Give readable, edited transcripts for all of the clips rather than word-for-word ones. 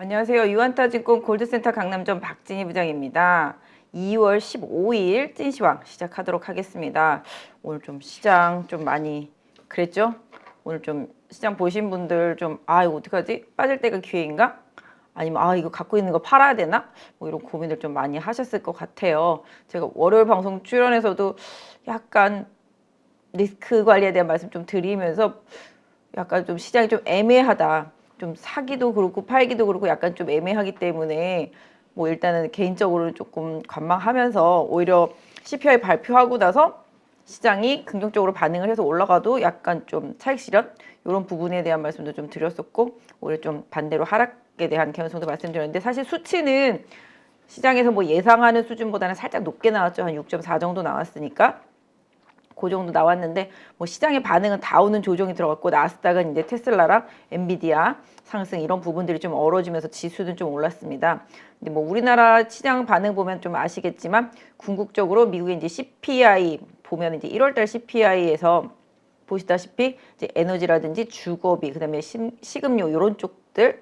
안녕하세요. 유한타증권 골드센터 강남점 박진희 부장입니다. 2월 15일 찐시황 시작하도록 하겠습니다. 오늘 좀 시장 좀 많이 그랬죠? 오늘 좀 시장 보신 분들 좀 이거 어떡하지? 빠질 때가 기회인가? 아니면 이거 갖고 있는 거 팔아야 되나? 뭐 이런 고민을 좀 많이 하셨을 것 같아요. 제가 월요일 방송 출연해서도 약간 리스크 관리에 대한 말씀 좀 드리면서 약간 좀 시장이 좀 애매하다. 좀 사기도 그렇고 팔기도 그렇고 약간 좀 애매하기 때문에 뭐 일단은 개인적으로는 조금 관망하면서 오히려 CPI 발표하고 나서 시장이 긍정적으로 반응을 해서 올라가도 약간 좀 차익 실현 이런 부분에 대한 말씀도 좀 드렸었고 오히려 좀 반대로 하락에 대한 개연성도 말씀드렸는데 사실 수치는 시장에서 뭐 예상하는 수준보다는 살짝 높게 나왔죠. 한 6.4 정도 나왔으니까. 그 정도 나왔는데 뭐 시장의 반응은 다우는 조정이 들어갔고 나스닥은 이제 테슬라랑 엔비디아 상승 이런 부분들이 좀 어우러지면서 지수는 좀 올랐습니다. 근데 뭐 우리나라 시장 반응 보면 좀 아시겠지만 궁극적으로 미국의 이제 CPI 보면 이제 1월달 CPI에서 보시다시피 이제 에너지라든지 주거비 그다음에 식음료 이런 쪽들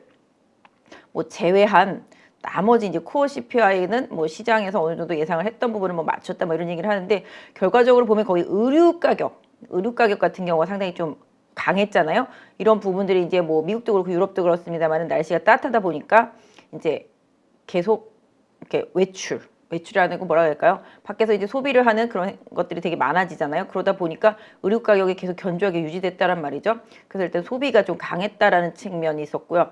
뭐 제외한 나머지 이제 코어 CPI는 뭐 시장에서 어느 정도 예상을 했던 부분을 뭐 맞췄다 뭐 이런 얘기를 하는데 결과적으로 보면 거의 의류 가격 같은 경우가 상당히 좀 강했잖아요. 이런 부분들이 이제 뭐 미국도 그렇고 유럽도 그렇습니다만 날씨가 따뜻하다 보니까 이제 계속 이렇게 외출이라는 거 뭐라 할까요? 밖에서 이제 소비를 하는 그런 것들이 되게 많아지잖아요. 그러다 보니까 의류 가격이 계속 견조하게 유지됐다란 말이죠. 그래서 일단 소비가 좀 강했다라는 측면이 있었고요.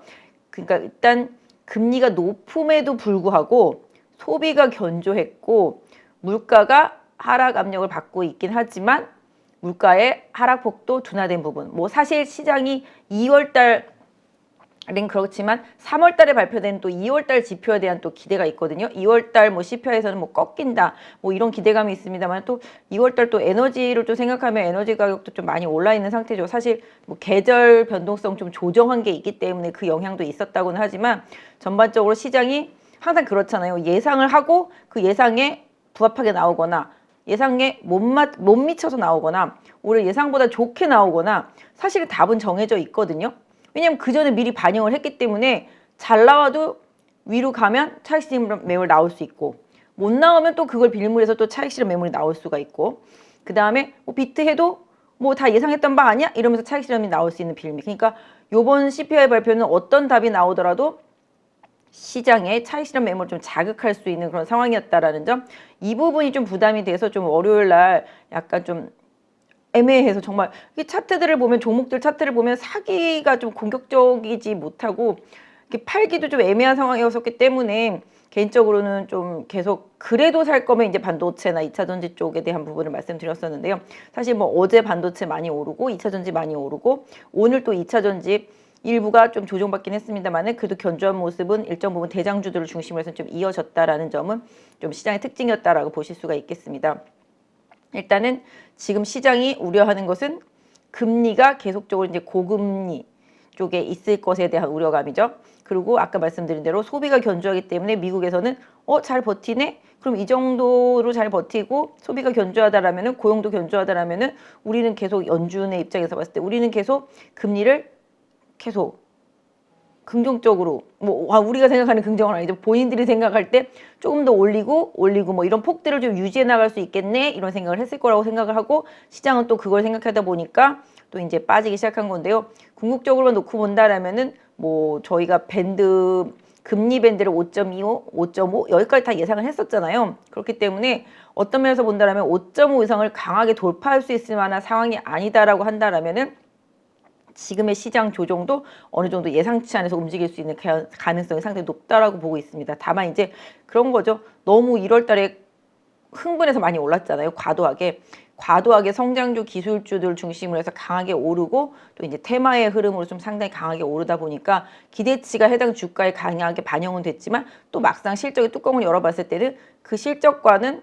그러니까 일단 금리가 높음에도 불구하고 소비가 견조했고 물가가 하락 압력을 받고 있긴 하지만 물가의 하락폭도 둔화된 부분. 뭐 사실 시장이 2월 달은 그렇지만 3월 달에 발표된 또 2월 달 지표에 대한 또 기대가 있거든요. 2월 달뭐 CPI에서는 뭐 꺾인다. 뭐 이런 기대감이 있습니다만 또 2월 달 또 에너지를 또 생각하면 에너지 가격도 좀 많이 올라 있는 상태죠. 사실 뭐 계절 변동성 좀 조정한 게 있기 때문에 그 영향도 있었다고는 하지만 전반적으로 시장이 항상 그렇잖아요. 예상을 하고 그 예상에 부합하게 나오거나 예상에 못 미쳐서 나오거나 오히려 예상보다 좋게 나오거나 사실 답은 정해져 있거든요. 왜냐면 그 전에 미리 반영을 했기 때문에 잘 나와도 위로 가면 차익 실현 매물 나올 수 있고 못 나오면 또 그걸 빌미해서 또 차익 실현 매물이 나올 수가 있고 그 다음에 뭐 비트해도 뭐 다 예상했던 바 아니야? 이러면서 차익 실현이 나올 수 있는 빌미. 그러니까 요번 CPI 발표는 어떤 답이 나오더라도 시장의 차익 실현 매물을 좀 자극할 수 있는 그런 상황이었다라는 점. 이 부분이 좀 부담이 돼서 좀 월요일 날 약간 좀 애매해서 정말 이 차트들을 보면 종목들 차트를 보면 사기가 좀 공격적이지 못하고 이렇게 팔기도 좀 애매한 상황이었기 때문에 개인적으로는 좀 계속 그래도 살 거면 이제 반도체나 2차 전지 쪽에 대한 부분을 말씀드렸었는데요. 사실 뭐 어제 반도체 많이 오르고 2차 전지 많이 오르고 오늘 또 2차 전지 일부가 좀 조정받긴 했습니다만은 그래도 견조한 모습은 일정 부분 대장주들을 중심으로 해서 좀 이어졌다라는 점은 좀 시장의 특징이었다라고 보실 수가 있겠습니다. 일단은 지금 시장이 우려하는 것은 금리가 계속적으로 이제 고금리 쪽에 있을 것에 대한 우려감이죠. 그리고 아까 말씀드린 대로 소비가 견조하기 때문에 미국에서는 잘 버티네? 그럼 이 정도로 잘 버티고 소비가 견조하다라면은 고용도 견조하다라면은 우리는 계속 연준의 입장에서 봤을 때 우리는 계속 금리를 계속 긍정적으로 뭐 우리가 생각하는 긍정은 아니죠. 본인들이 생각할 때 조금 더 올리고 뭐 이런 폭들을 좀 유지해 나갈 수 있겠네 이런 생각을 했을 거라고 생각을 하고 시장은 또 그걸 생각하다 보니까 또 이제 빠지기 시작한 건데요. 궁극적으로 놓고 본다라면은 뭐 저희가 밴드 금리 밴드를 5.25, 5.5 여기까지 다 예상을 했었잖아요. 그렇기 때문에 어떤 면에서 본다라면 5.5 이상을 강하게 돌파할 수 있을 만한 상황이 아니다라고 한다라면은 지금의 시장 조정도 어느 정도 예상치 안에서 움직일 수 있는 가능성이 상당히 높다라고 보고 있습니다. 다만 이제 그런 거죠. 너무 1월 달에 흥분해서 많이 올랐잖아요. 과도하게 성장주 기술주들 중심으로 해서 강하게 오르고 또 이제 테마의 흐름으로 좀 상당히 강하게 오르다 보니까 기대치가 해당 주가에 강하게 반영은 됐지만 또 막상 실적의 뚜껑을 열어봤을 때는 그 실적과는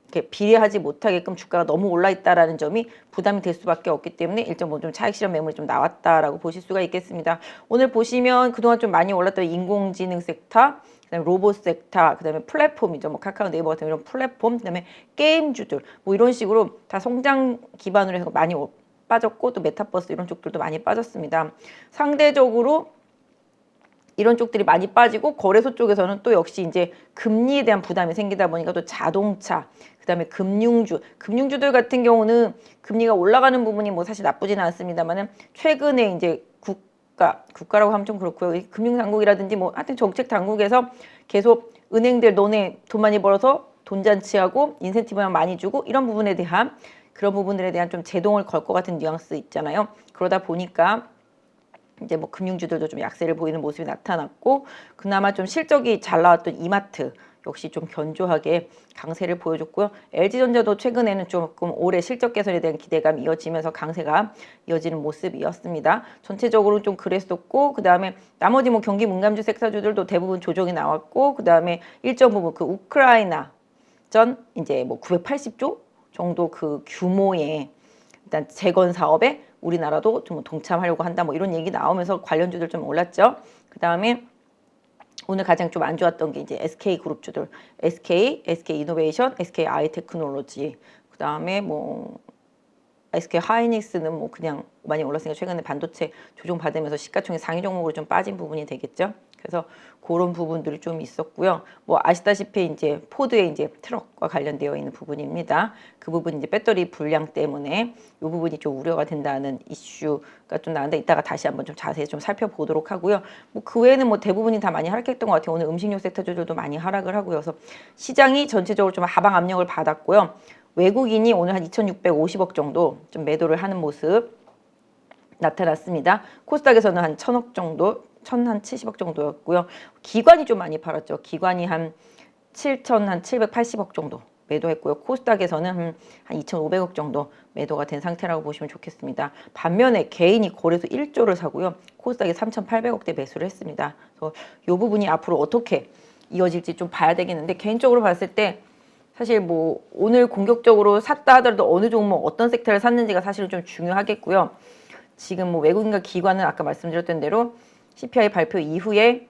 이렇게 비례하지 못하게끔 주가가 너무 올라 있다라는 점이 부담이 될 수밖에 없기 때문에 일정 부분 좀 차익 실현 매물이 좀 나왔다라고 보실 수가 있겠습니다. 오늘 보시면 그동안 좀 많이 올랐던 인공지능 섹터, 그다음에 로봇 섹터, 그다음에 플랫폼이죠. 뭐 카카오, 네이버 같은 이런 플랫폼, 그다음에 게임주들 뭐 이런 식으로 다 성장 기반으로 해서 많이 빠졌고 또 메타버스 이런 쪽들도 많이 빠졌습니다. 상대적으로 이런 쪽들이 많이 빠지고 거래소 쪽에서는 또 역시 이제 금리에 대한 부담이 생기다 보니까 또 자동차, 그다음에 금융주들 같은 경우는 금리가 올라가는 부분이 뭐 사실 나쁘지는 않습니다만은 최근에 이제 국가라고 하면 좀 그렇고요. 금융당국이라든지 뭐 하여튼 정책 당국에서 계속 은행들 너네 돈 많이 벌어서 돈 잔치하고 인센티브만 많이 주고 이런 부분에 대한 그런 부분들에 대한 좀 제동을 걸 것 같은 뉘앙스 있잖아요. 그러다 보니까 이제 뭐 금융주들도 좀 약세를 보이는 모습이 나타났고 그나마 좀 실적이 잘 나왔던 이마트 역시 좀 견조하게 강세를 보여줬고요. LG전자도 최근에는 조금 올해 실적 개선에 대한 기대감이 이어지면서 강세가 이어지는 모습이었습니다. 전체적으로 좀 그랬었고 그 다음에 나머지 뭐 경기 민감주 섹터주들도 대부분 조정이 나왔고 그 다음에 일정 부분 그 우크라이나 전 이제 뭐 980조 정도 그 규모의 일단 재건 사업에 우리나라도 좀 동참하려고 한다 뭐 이런 얘기 나오면서 관련주들 좀 올랐죠. 그 다음에 오늘 가장 좀 안 좋았던 게 이제 SK 그룹주들, SK 이노베이션, SK 아이테크놀로지, 그 다음에 뭐 SK 하이닉스는 뭐 그냥 많이 올랐으니까 최근에 반도체 조정 받으면서 시가총액 상위 종목으로 좀 빠진 부분이 되겠죠. 그래서 그런 부분들이 좀 있었고요. 뭐 아시다시피 이제 포드의 이제 트럭과 관련되어 있는 부분입니다. 그 부분 이제 배터리 불량 때문에 이 부분이 좀 우려가 된다는 이슈가 좀 나는데 이따가 다시 한번 좀 자세히 좀 살펴보도록 하고요. 뭐 그 외에는 뭐 대부분이 다 많이 하락했던 것 같아요. 오늘 음식료 섹터들도 많이 하락을 하고요. 그래서 시장이 전체적으로 좀 하방 압력을 받았고요. 외국인이 오늘 한 2,650억 정도 좀 매도를 하는 모습 나타났습니다. 코스닥에서는 한 1,000억 정도, 1,070억 정도였고요. 기관이 좀 많이 팔았죠. 기관이 한 7,780억 정도 매도했고요. 코스닥에서는 한 2,500억 정도 매도가 된 상태라고 보시면 좋겠습니다. 반면에 개인이 거래소 1조를 사고요. 코스닥에 3,800억대 매수를 했습니다. 그래서 이 부분이 앞으로 어떻게 이어질지 좀 봐야 되겠는데 개인적으로 봤을 때 사실 뭐 오늘 공격적으로 샀다 하더라도 어느 종목 어떤 섹터를 샀는지가 사실은 좀 중요하겠고요. 지금 뭐 외국인과 기관은 아까 말씀드렸던 대로 CPI 발표 이후에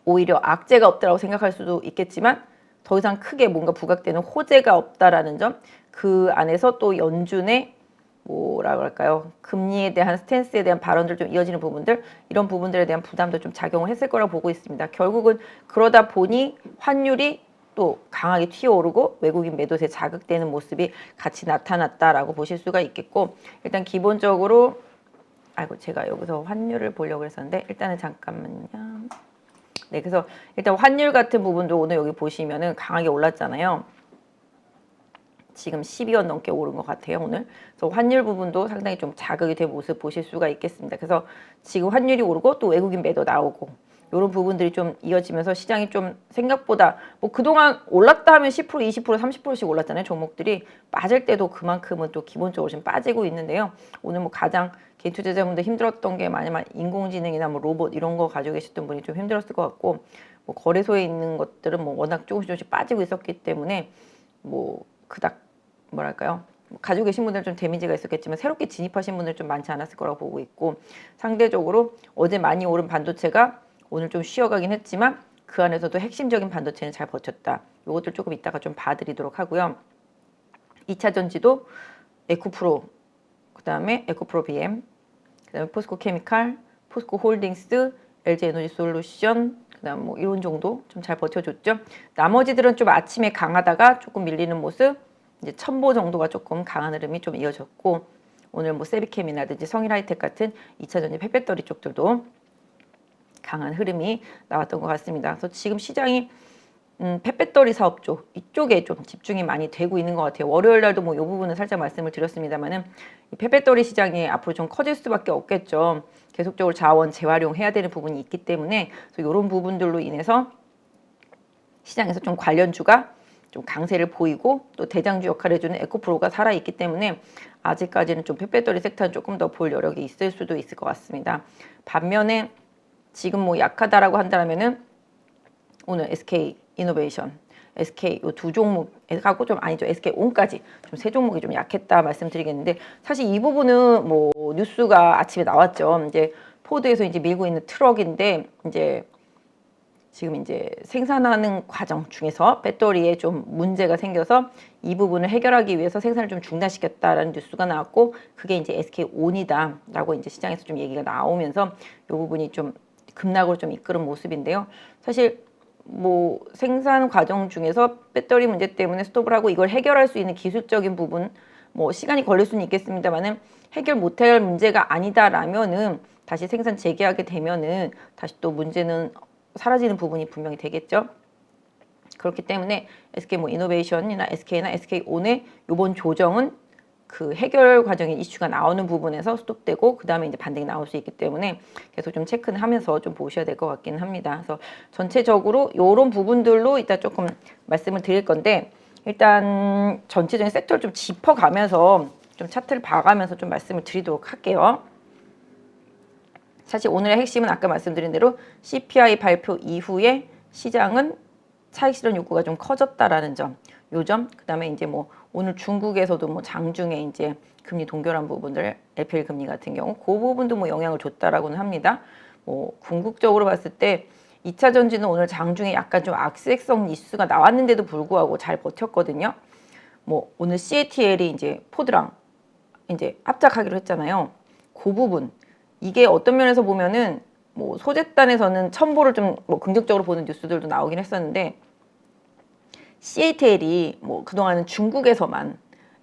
오히려 악재가 없다라고 생각할 수도 있겠지만 더 이상 크게 뭔가 부각되는 호재가 없다라는 점, 그 안에서 또 연준의 뭐라 그럴까요? 금리에 대한 스탠스에 대한 발언들 좀 이어지는 부분들, 이런 부분들에 대한 부담도 좀 작용을 했을 거라고 보고 있습니다. 결국은 그러다 보니 환율이 또 강하게 튀어오르고 외국인 매도세 자극되는 모습이 같이 나타났다라고 보실 수가 있겠고, 일단 기본적으로 아이고 제가 여기서 환율을 보려고 했었는데 일단은 잠깐만요. 네, 그래서 일단 환율 같은 부분도 오늘 여기 보시면은 강하게 올랐잖아요. 지금 12원 넘게 오른 것 같아요, 오늘. 그래서 환율 부분도 상당히 좀 자극이 된 모습 보실 수가 있겠습니다. 그래서 지금 환율이 오르고 또 외국인 매도 나오고 이런 부분들이 좀 이어지면서 시장이 좀 생각보다 뭐 그동안 올랐다 하면 10%, 20%, 30%씩 올랐잖아요. 종목들이 빠질 때도 그만큼은 또 기본적으로 좀 빠지고 있는데요. 오늘 뭐 가장 개인 투자자분들 힘들었던 게 만약 인공지능이나 뭐 로봇 이런 거 가지고 계셨던 분이 좀 힘들었을 것 같고, 뭐 거래소에 있는 것들은 뭐 워낙 조금씩 빠지고 있었기 때문에 뭐 그닥 뭐랄까요? 가지고 계신 분들은 좀 데미지가 있었겠지만 새롭게 진입하신 분들 좀 많지 않았을 거라고 보고 있고, 상대적으로 어제 많이 오른 반도체가 오늘 좀 쉬어가긴 했지만 그 안에서도 핵심적인 반도체는 잘 버텼다. 이것들 조금 이따가 좀 봐드리도록 하고요. 2차 전지도 에코프로, 그 다음에 에코프로 BM, 그 다음에 포스코 케미칼, 포스코 홀딩스, LG 에너지 솔루션, 그 다음 뭐 이런 정도 좀 잘 버텨줬죠. 나머지들은 좀 아침에 강하다가 조금 밀리는 모습, 이제 첨보 정도가 조금 강한 흐름이 좀 이어졌고, 오늘 뭐 세비캠이라든지 성일하이텍 같은 2차 전지 폐배터리 쪽들도 강한 흐름이 나왔던 것 같습니다. 그래서 지금 시장이 폐배터리 사업 쪽 이쪽에 좀 집중이 많이 되고 있는 것 같아요. 월요일 날도 뭐 이 부분은 살짝 말씀을 드렸습니다만은 폐배터리 시장이 앞으로 좀 커질 수밖에 없겠죠. 계속적으로 자원 재활용해야 되는 부분이 있기 때문에 그래서 이런 부분들로 인해서 시장에서 좀 관련주가 좀 강세를 보이고 또 대장주 역할을 해주는 에코프로가 살아있기 때문에 아직까지는 좀 폐배터리 섹터는 조금 더 볼 여력이 있을 수도 있을 것 같습니다. 반면에 지금 뭐 약하다라고 한다면은 오늘 SK 이노베이션, SK 이 두 종목하고 좀 아니죠. SK 온까지 좀 세 종목이 좀 약했다 말씀드리겠는데, 사실 이 부분은 뭐 뉴스가 아침에 나왔죠. 이제 포드에서 이제 밀고 있는 트럭인데 이제 지금 이제 생산하는 과정 중에서 배터리에 좀 문제가 생겨서 이 부분을 해결하기 위해서 생산을 좀 중단시켰다라는 뉴스가 나왔고, 그게 이제 SK 온이다라고 이제 시장에서 좀 얘기가 나오면서 이 부분이 좀 급락으로 좀 이끌은 모습인데요. 사실 뭐 생산 과정 중에서 배터리 문제 때문에 스톱을 하고 이걸 해결할 수 있는 기술적인 부분, 뭐 시간이 걸릴 수는 있겠습니다만은 해결 못할 문제가 아니다라면은 다시 생산 재개하게 되면은 다시 또 문제는 사라지는 부분이 분명히 되겠죠. 그렇기 때문에 SK 뭐 이노베이션이나 SK나 SK온의 이번 조정은 그 해결 과정에 이슈가 나오는 부분에서 스톱되고 그 다음에 이제 반등이 나올 수 있기 때문에 계속 좀 체크는 하면서 좀 보셔야 될 것 같기는 합니다. 그래서 전체적으로 이런 부분들로 이따 조금 말씀을 드릴 건데 일단 전체적인 섹터를 좀 짚어가면서 좀 차트를 봐가면서 좀 말씀을 드리도록 할게요. 사실 오늘의 핵심은 아까 말씀드린 대로 CPI 발표 이후에 시장은 차익 실현 욕구가 좀 커졌다라는 점, 요 점, 그다음에 이제 뭐 오늘 중국에서도 뭐 장중에 이제 금리 동결한 부분들, LPR 금리 같은 경우 그 부분도 뭐 영향을 줬다라고는 합니다. 뭐 궁극적으로 봤을 때 2차 전지는 오늘 장중에 약간 좀 악세성 이슈가 나왔는데도 불구하고 잘 버텼거든요. 뭐 오늘 CATL이 이제 포드랑 이제 합작하기로 했잖아요. 그 부분 이게 어떤 면에서 보면은 뭐 소재단에서는 첨보를 좀 뭐 긍정적으로 보는 뉴스들도 나오긴 했었는데 CATL이 뭐 그동안은 중국에서만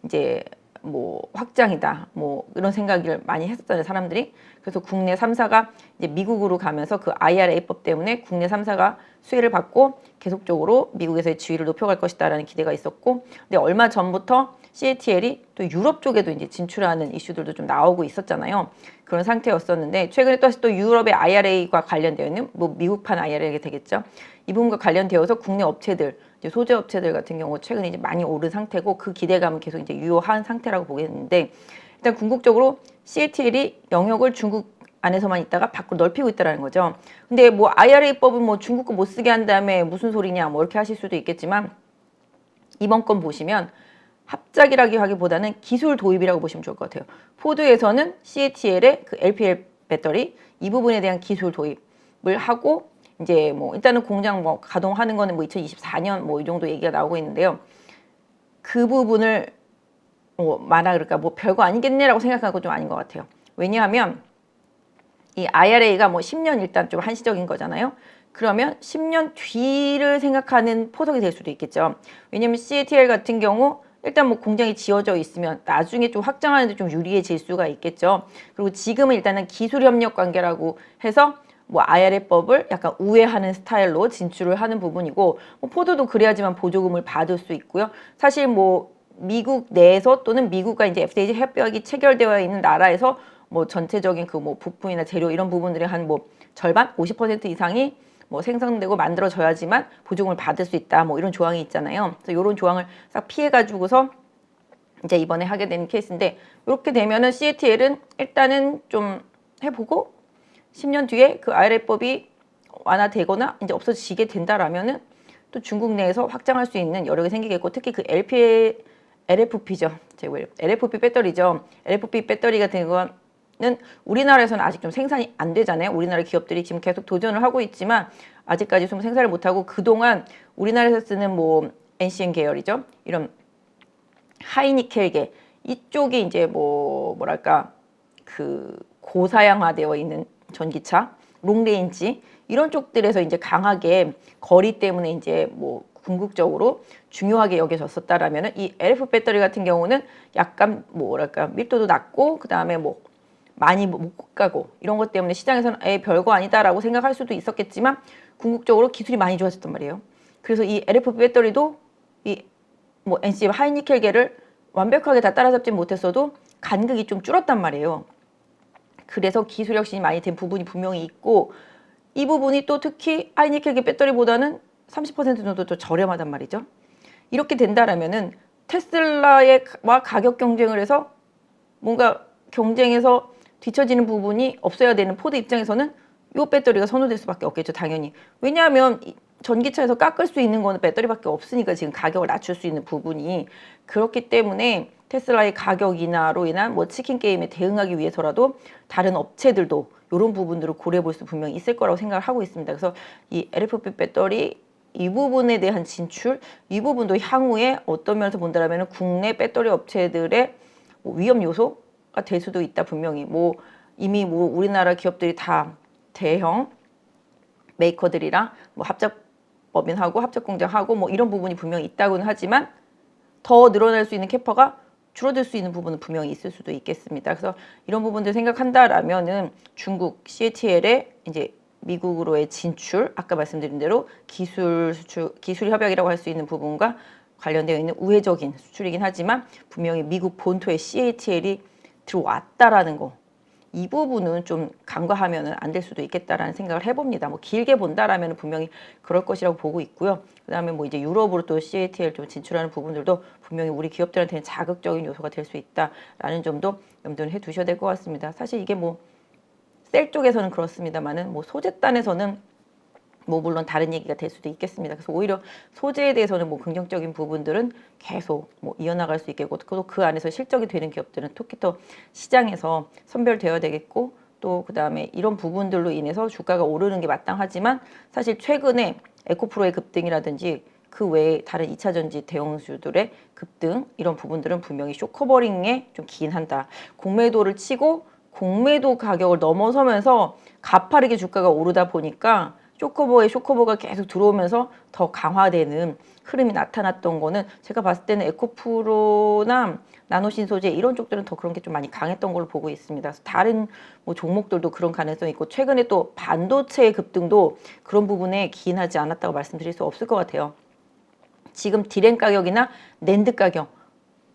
이제 뭐 확장이다 뭐 이런 생각을 많이 했었잖아요 사람들이. 그래서 국내 3사가 이제 미국으로 가면서 그 IRA법 때문에 국내 3사가 수혜를 받고 계속적으로 미국에서의 지위를 높여갈 것이다라는 기대가 있었고, 근데 얼마 전부터 CATL이 또 유럽 쪽에도 이제 진출하는 이슈들도 좀 나오고 있었잖아요. 그런 상태였었는데 최근에 다시 또 유럽의 IRA과 관련되어 있는 뭐 미국판 IRA가 되겠죠. 이 부분과 관련되어서 국내 업체들, 이제 소재 업체들 같은 경우 최근에 이제 많이 오른 상태고 그 기대감은 계속 이제 유효한 상태라고 보겠는데 일단 궁극적으로 CATL이 영역을 중국 안에서만 있다가 밖으로 넓히고 있다라는 거죠. 근데 뭐 IRA법은 뭐 중국 거 못 쓰게 한 다음에 무슨 소리냐 뭐 이렇게 하실 수도 있겠지만 이번 건 보시면 합작이라기 하기보다는 기술 도입이라고 보시면 좋을 것 같아요. 포드에서는 CATL의 그 LPL 배터리 이 부분에 대한 기술 도입을 하고 이제 뭐 일단은 공장 뭐 가동하는 거는 뭐 2024년 뭐 이 정도 얘기가 나오고 있는데요. 그 부분을 뭐 말하 그럴까 뭐 별거 아니겠네라고 생각하고 좀 아닌 것 같아요. 왜냐하면 이 IRA가 뭐 10년 일단 좀 한시적인 거잖아요. 그러면 10년 뒤를 생각하는 포석이 될 수도 있겠죠. 왜냐면 CATL 같은 경우 일단 뭐 공장이 지어져 있으면 나중에 좀 확장하는 데 좀 유리해질 수가 있겠죠. 그리고 지금은 일단은 기술 협력 관계라고 해서 뭐 IRA법을 약간 우회하는 스타일로 진출을 하는 부분이고 뭐 포드도 그래야지만 보조금을 받을 수 있고요. 사실 뭐 미국 내에서 또는 미국과 이제 FTA 협약이 체결되어 있는 나라에서 뭐 전체적인 그 뭐 부품이나 재료 이런 부분들의 한 뭐 절반 50% 이상이 뭐 생산되고 만들어져야지만 보조금을 받을 수 있다 뭐 이런 조항이 있잖아요. 그래서 이런 조항을 싹 피해 가지고서 이제 이번에 하게 된 케이스인데 이렇게 되면은 CATL은 일단은 좀 해보고 10년 뒤에 그 IRA법이 완화되거나 이제 없어지게 된다라면은 또 중국 내에서 확장할 수 있는 여력이 생기겠고 특히 그 LFP죠. LFP 배터리죠. LFP 배터리 같은 거는 우리나라에서는 아직 좀 생산이 안 되잖아요. 우리나라 기업들이 지금 계속 도전을 하고 있지만 아직까지 좀 생산을 못하고 그동안 우리나라에서 쓰는 뭐 NCM 계열이죠. 이런 하이니켈계 이쪽이 이제 뭐 뭐랄까 그 고사양화되어 있는 전기차, 롱레인지 이런 쪽들에서 이제 강하게 거리 때문에 이제 뭐 궁극적으로 중요하게 여겨졌었다라면은 이 LF 배터리 같은 경우는 약간 뭐랄까 밀도도 낮고 그 다음에 뭐 많이 못 가고 이런 것 때문에 시장에서는 별거 아니다라고 생각할 수도 있었겠지만 궁극적으로 기술이 많이 좋아졌단 말이에요. 그래서 이 LF 배터리도 이 뭐 NCM 하이니켈계를 완벽하게 다 따라잡지 못했어도 간극이 좀 줄었단 말이에요. 그래서 기술 혁신이 많이 된 부분이 분명히 있고 이 부분이 또 특히 하이니켈계 배터리보다는 30% 정도 더 저렴하단 말이죠. 이렇게 된다라면은 테슬라와 가격 경쟁을 해서 뭔가 경쟁에서 뒤처지는 부분이 없어야 되는 포드 입장에서는 이 배터리가 선호될 수밖에 없겠죠, 당연히. 왜냐하면 전기차에서 깎을 수 있는 거는 배터리밖에 없으니까 지금 가격을 낮출 수 있는 부분이 그렇기 때문에 테슬라의 가격 인하로 인한 뭐 치킨 게임에 대응하기 위해서라도 다른 업체들도 이런 부분들을 고려해 볼 수 분명히 있을 거라고 생각을 하고 있습니다. 그래서 이 LFP 배터리 이 부분에 대한 진출, 이 부분도 향후에 어떤 면에서 본다라면 국내 배터리 업체들의 뭐 위험 요소가 될 수도 있다 분명히. 뭐 이미 뭐 우리나라 기업들이 다 대형 메이커들이랑 뭐 합작법인하고 합작공장하고 뭐 이런 부분이 분명히 있다고는 하지만 더 늘어날 수 있는 캐파가 줄어들 수 있는 부분은 분명히 있을 수도 있겠습니다. 그래서 이런 부분들 생각한다라면은 중국 CATL의 이제 미국으로의 진출, 아까 말씀드린 대로 기술 수출, 기술 협약이라고 할 수 있는 부분과 관련되어 있는 우회적인 수출이긴 하지만 분명히 미국 본토에 CATL이 들어왔다라는 거. 이 부분은 좀 간과하면 안 될 수도 있겠다라는 생각을 해봅니다. 뭐 길게 본다라면 분명히 그럴 것이라고 보고 있고요. 그다음에 뭐 이제 유럽으로 또 CATL 좀 진출하는 부분들도 분명히 우리 기업들한테는 자극적인 요소가 될 수 있다라는 점도 염두를 해두셔야 될 것 같습니다. 사실 이게 뭐 셀 쪽에서는 그렇습니다만은 뭐 소재단에서는 뭐 물론 다른 얘기가 될 수도 있겠습니다. 그래서 오히려 소재에 대해서는 뭐 긍정적인 부분들은 계속 뭐 이어나갈 수 있겠고 또 그 안에서 실적이 되는 기업들은 특히더 시장에서 선별되어야 되겠고 또 그다음에 이런 부분들로 인해서 주가가 오르는 게 마땅하지만 사실 최근에 에코프로의 급등이라든지 그 외에 다른 2차 전지 대형주들의 급등 이런 부분들은 분명히 쇼커버링에 좀 기인한다. 공매도를 치고 공매도 가격을 넘어서면서 가파르게 주가가 오르다 보니까 쇼커버가 계속 들어오면서 더 강화되는 흐름이 나타났던 거는 제가 봤을 때는 에코프로나 나노신소재 이런 쪽들은 더 그런 게 좀 많이 강했던 걸로 보고 있습니다. 그래서 다른 뭐 종목들도 그런 가능성이 있고 최근에 또 반도체의 급등도 그런 부분에 기인하지 않았다고 말씀드릴 수 없을 것 같아요. 지금 디램 가격이나 낸드 가격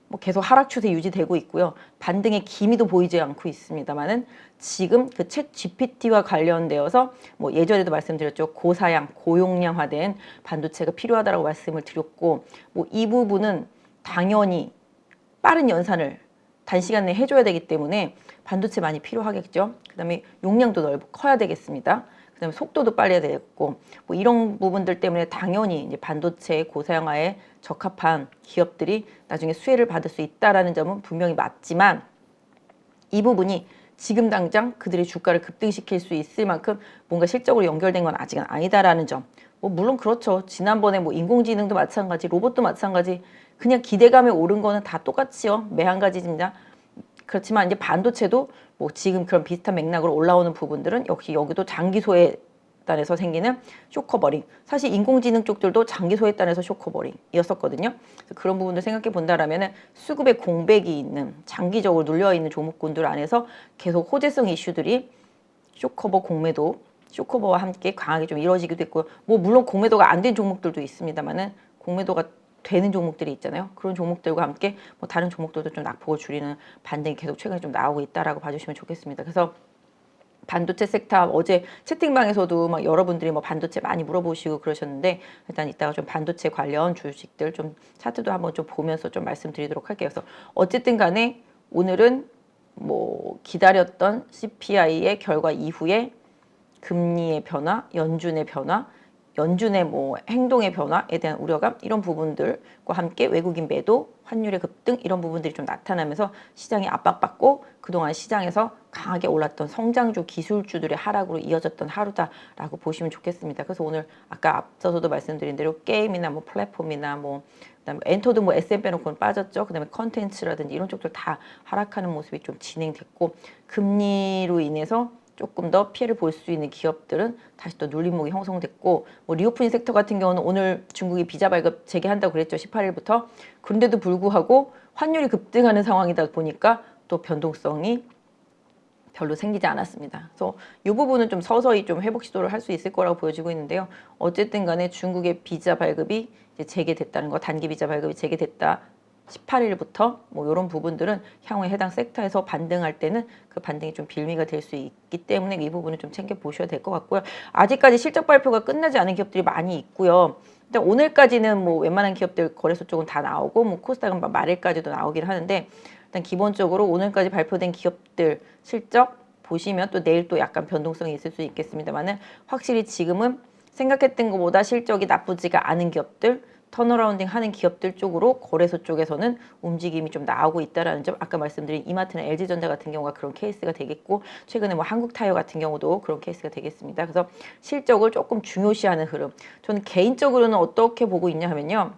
뭐 계속 하락 추세 유지되고 있고요. 반등의 기미도 보이지 않고 있습니다만은 지금 그 챗 GPT와 관련되어서 뭐 예전에도 말씀드렸죠. 고사양, 고용량화된 반도체가 필요하다라고 말씀을 드렸고 뭐 이 부분은 당연히 빠른 연산을 단시간 내에 해줘야 되기 때문에 반도체 많이 필요하겠죠. 그다음에 용량도 커야 되겠습니다. 그다음에 속도도 빨리 해야 되겠고 뭐 이런 부분들 때문에 당연히 이제 반도체 고사양화에 적합한 기업들이 나중에 수혜를 받을 수 있다라는 점은 분명히 맞지만 이 부분이 지금 당장 그들의 주가를 급등시킬 수 있을 만큼 뭔가 실적으로 연결된 건 아직은 아니다라는 점. 뭐 물론 그렇죠. 지난번에 뭐 인공지능도 마찬가지, 로봇도 마찬가지. 그냥 기대감에 오른 거는 다 똑같이요. 매 한 가지입니다. 그렇지만 이제 반도체도 뭐 지금 그런 비슷한 맥락으로 올라오는 부분들은 역시 여기도 장기 소외단에서 생기는 쇼커버링. 사실 인공지능 쪽들도 장기 소외단에서 쇼커버링이었었거든요. 그런 부분들 생각해 본다라면은 수급의 공백이 있는 장기적으로 눌려 있는 종목군들 안에서 계속 호재성 이슈들이 쇼커버 공매도 쇼커버와 함께 강하게 좀 이루어지기도 했고요. 뭐 물론 공매도가 안 된 종목들도 있습니다만은 공매도가 되는 종목들이 있잖아요. 그런 종목들과 함께 뭐 다른 종목들도 좀 낙폭을 줄이는 반등이 계속 최근에 좀 나오고 있다라고 봐주시면 좋겠습니다. 그래서 반도체 섹터 어제 채팅방에서도 막 여러분들이 뭐 반도체 많이 물어보시고 그러셨는데 일단 이따가 좀 반도체 관련 주식들 좀 차트도 한번 좀 보면서 좀 말씀드리도록 할게요. 그래서 어쨌든 간에 오늘은 뭐 기다렸던 CPI의 결과 이후에 금리의 변화, 연준의 변화, 연준의 뭐 행동의 변화에 대한 우려감 이런 부분들과 함께 외국인 매도, 환율의 급등 이런 부분들이 좀 나타나면서 시장이 압박받고 그동안 시장에서 강하게 올랐던 성장주, 기술주들의 하락으로 이어졌던 하루다라고 보시면 좋겠습니다. 그래서 오늘 아까 앞서서도 말씀드린 대로 게임이나 뭐 플랫폼이나 뭐 그다음에 엔터도 뭐 SM 빼놓고는 빠졌죠. 그다음에 컨텐츠라든지 이런 쪽들 다 하락하는 모습이 좀 진행됐고 금리로 인해서 조금 더 피해를 볼 수 있는 기업들은 다시 또 눌림목이 형성됐고 뭐 리오프닝 섹터 같은 경우는 오늘 중국이 비자 발급 재개한다고 그랬죠. 18일부터. 그런데도 불구하고 환율이 급등하는 상황이다 보니까 또 변동성이 별로 생기지 않았습니다. 그래서 이 부분은 좀 서서히 좀 회복 시도를 할 수 있을 거라고 보여지고 있는데요. 어쨌든 간에 중국의 비자 발급이 이제 재개됐다는 거, 단기 비자 발급이 재개됐다. 18일부터 뭐 이런 부분들은 향후에 해당 섹터에서 반등할 때는 그 반등이 좀 빌미가 될 수 있기 때문에 이 부분을 좀 챙겨 보셔야 될 것 같고요. 아직까지 실적 발표가 끝나지 않은 기업들이 많이 있고요. 일단 오늘까지는 뭐 웬만한 기업들 거래소 쪽은 다 나오고 뭐 코스닥은 말일까지도 나오긴 하는데 일단 기본적으로 오늘까지 발표된 기업들 실적 보시면 또 내일 또 약간 변동성이 있을 수 있겠습니다만은 확실히 지금은 생각했던 것보다 실적이 나쁘지가 않은 기업들 턴어라운딩 하는 기업들 쪽으로 거래소 쪽에서는 움직임이 좀 나오고 있다라는 점 아까 말씀드린 이마트나 LG전자 같은 경우가 그런 케이스가 되겠고 최근에 뭐 한국타이어 같은 경우도 그런 케이스가 되겠습니다. 그래서 실적을 조금 중요시하는 흐름 저는 개인적으로는 어떻게 보고 있냐 하면요.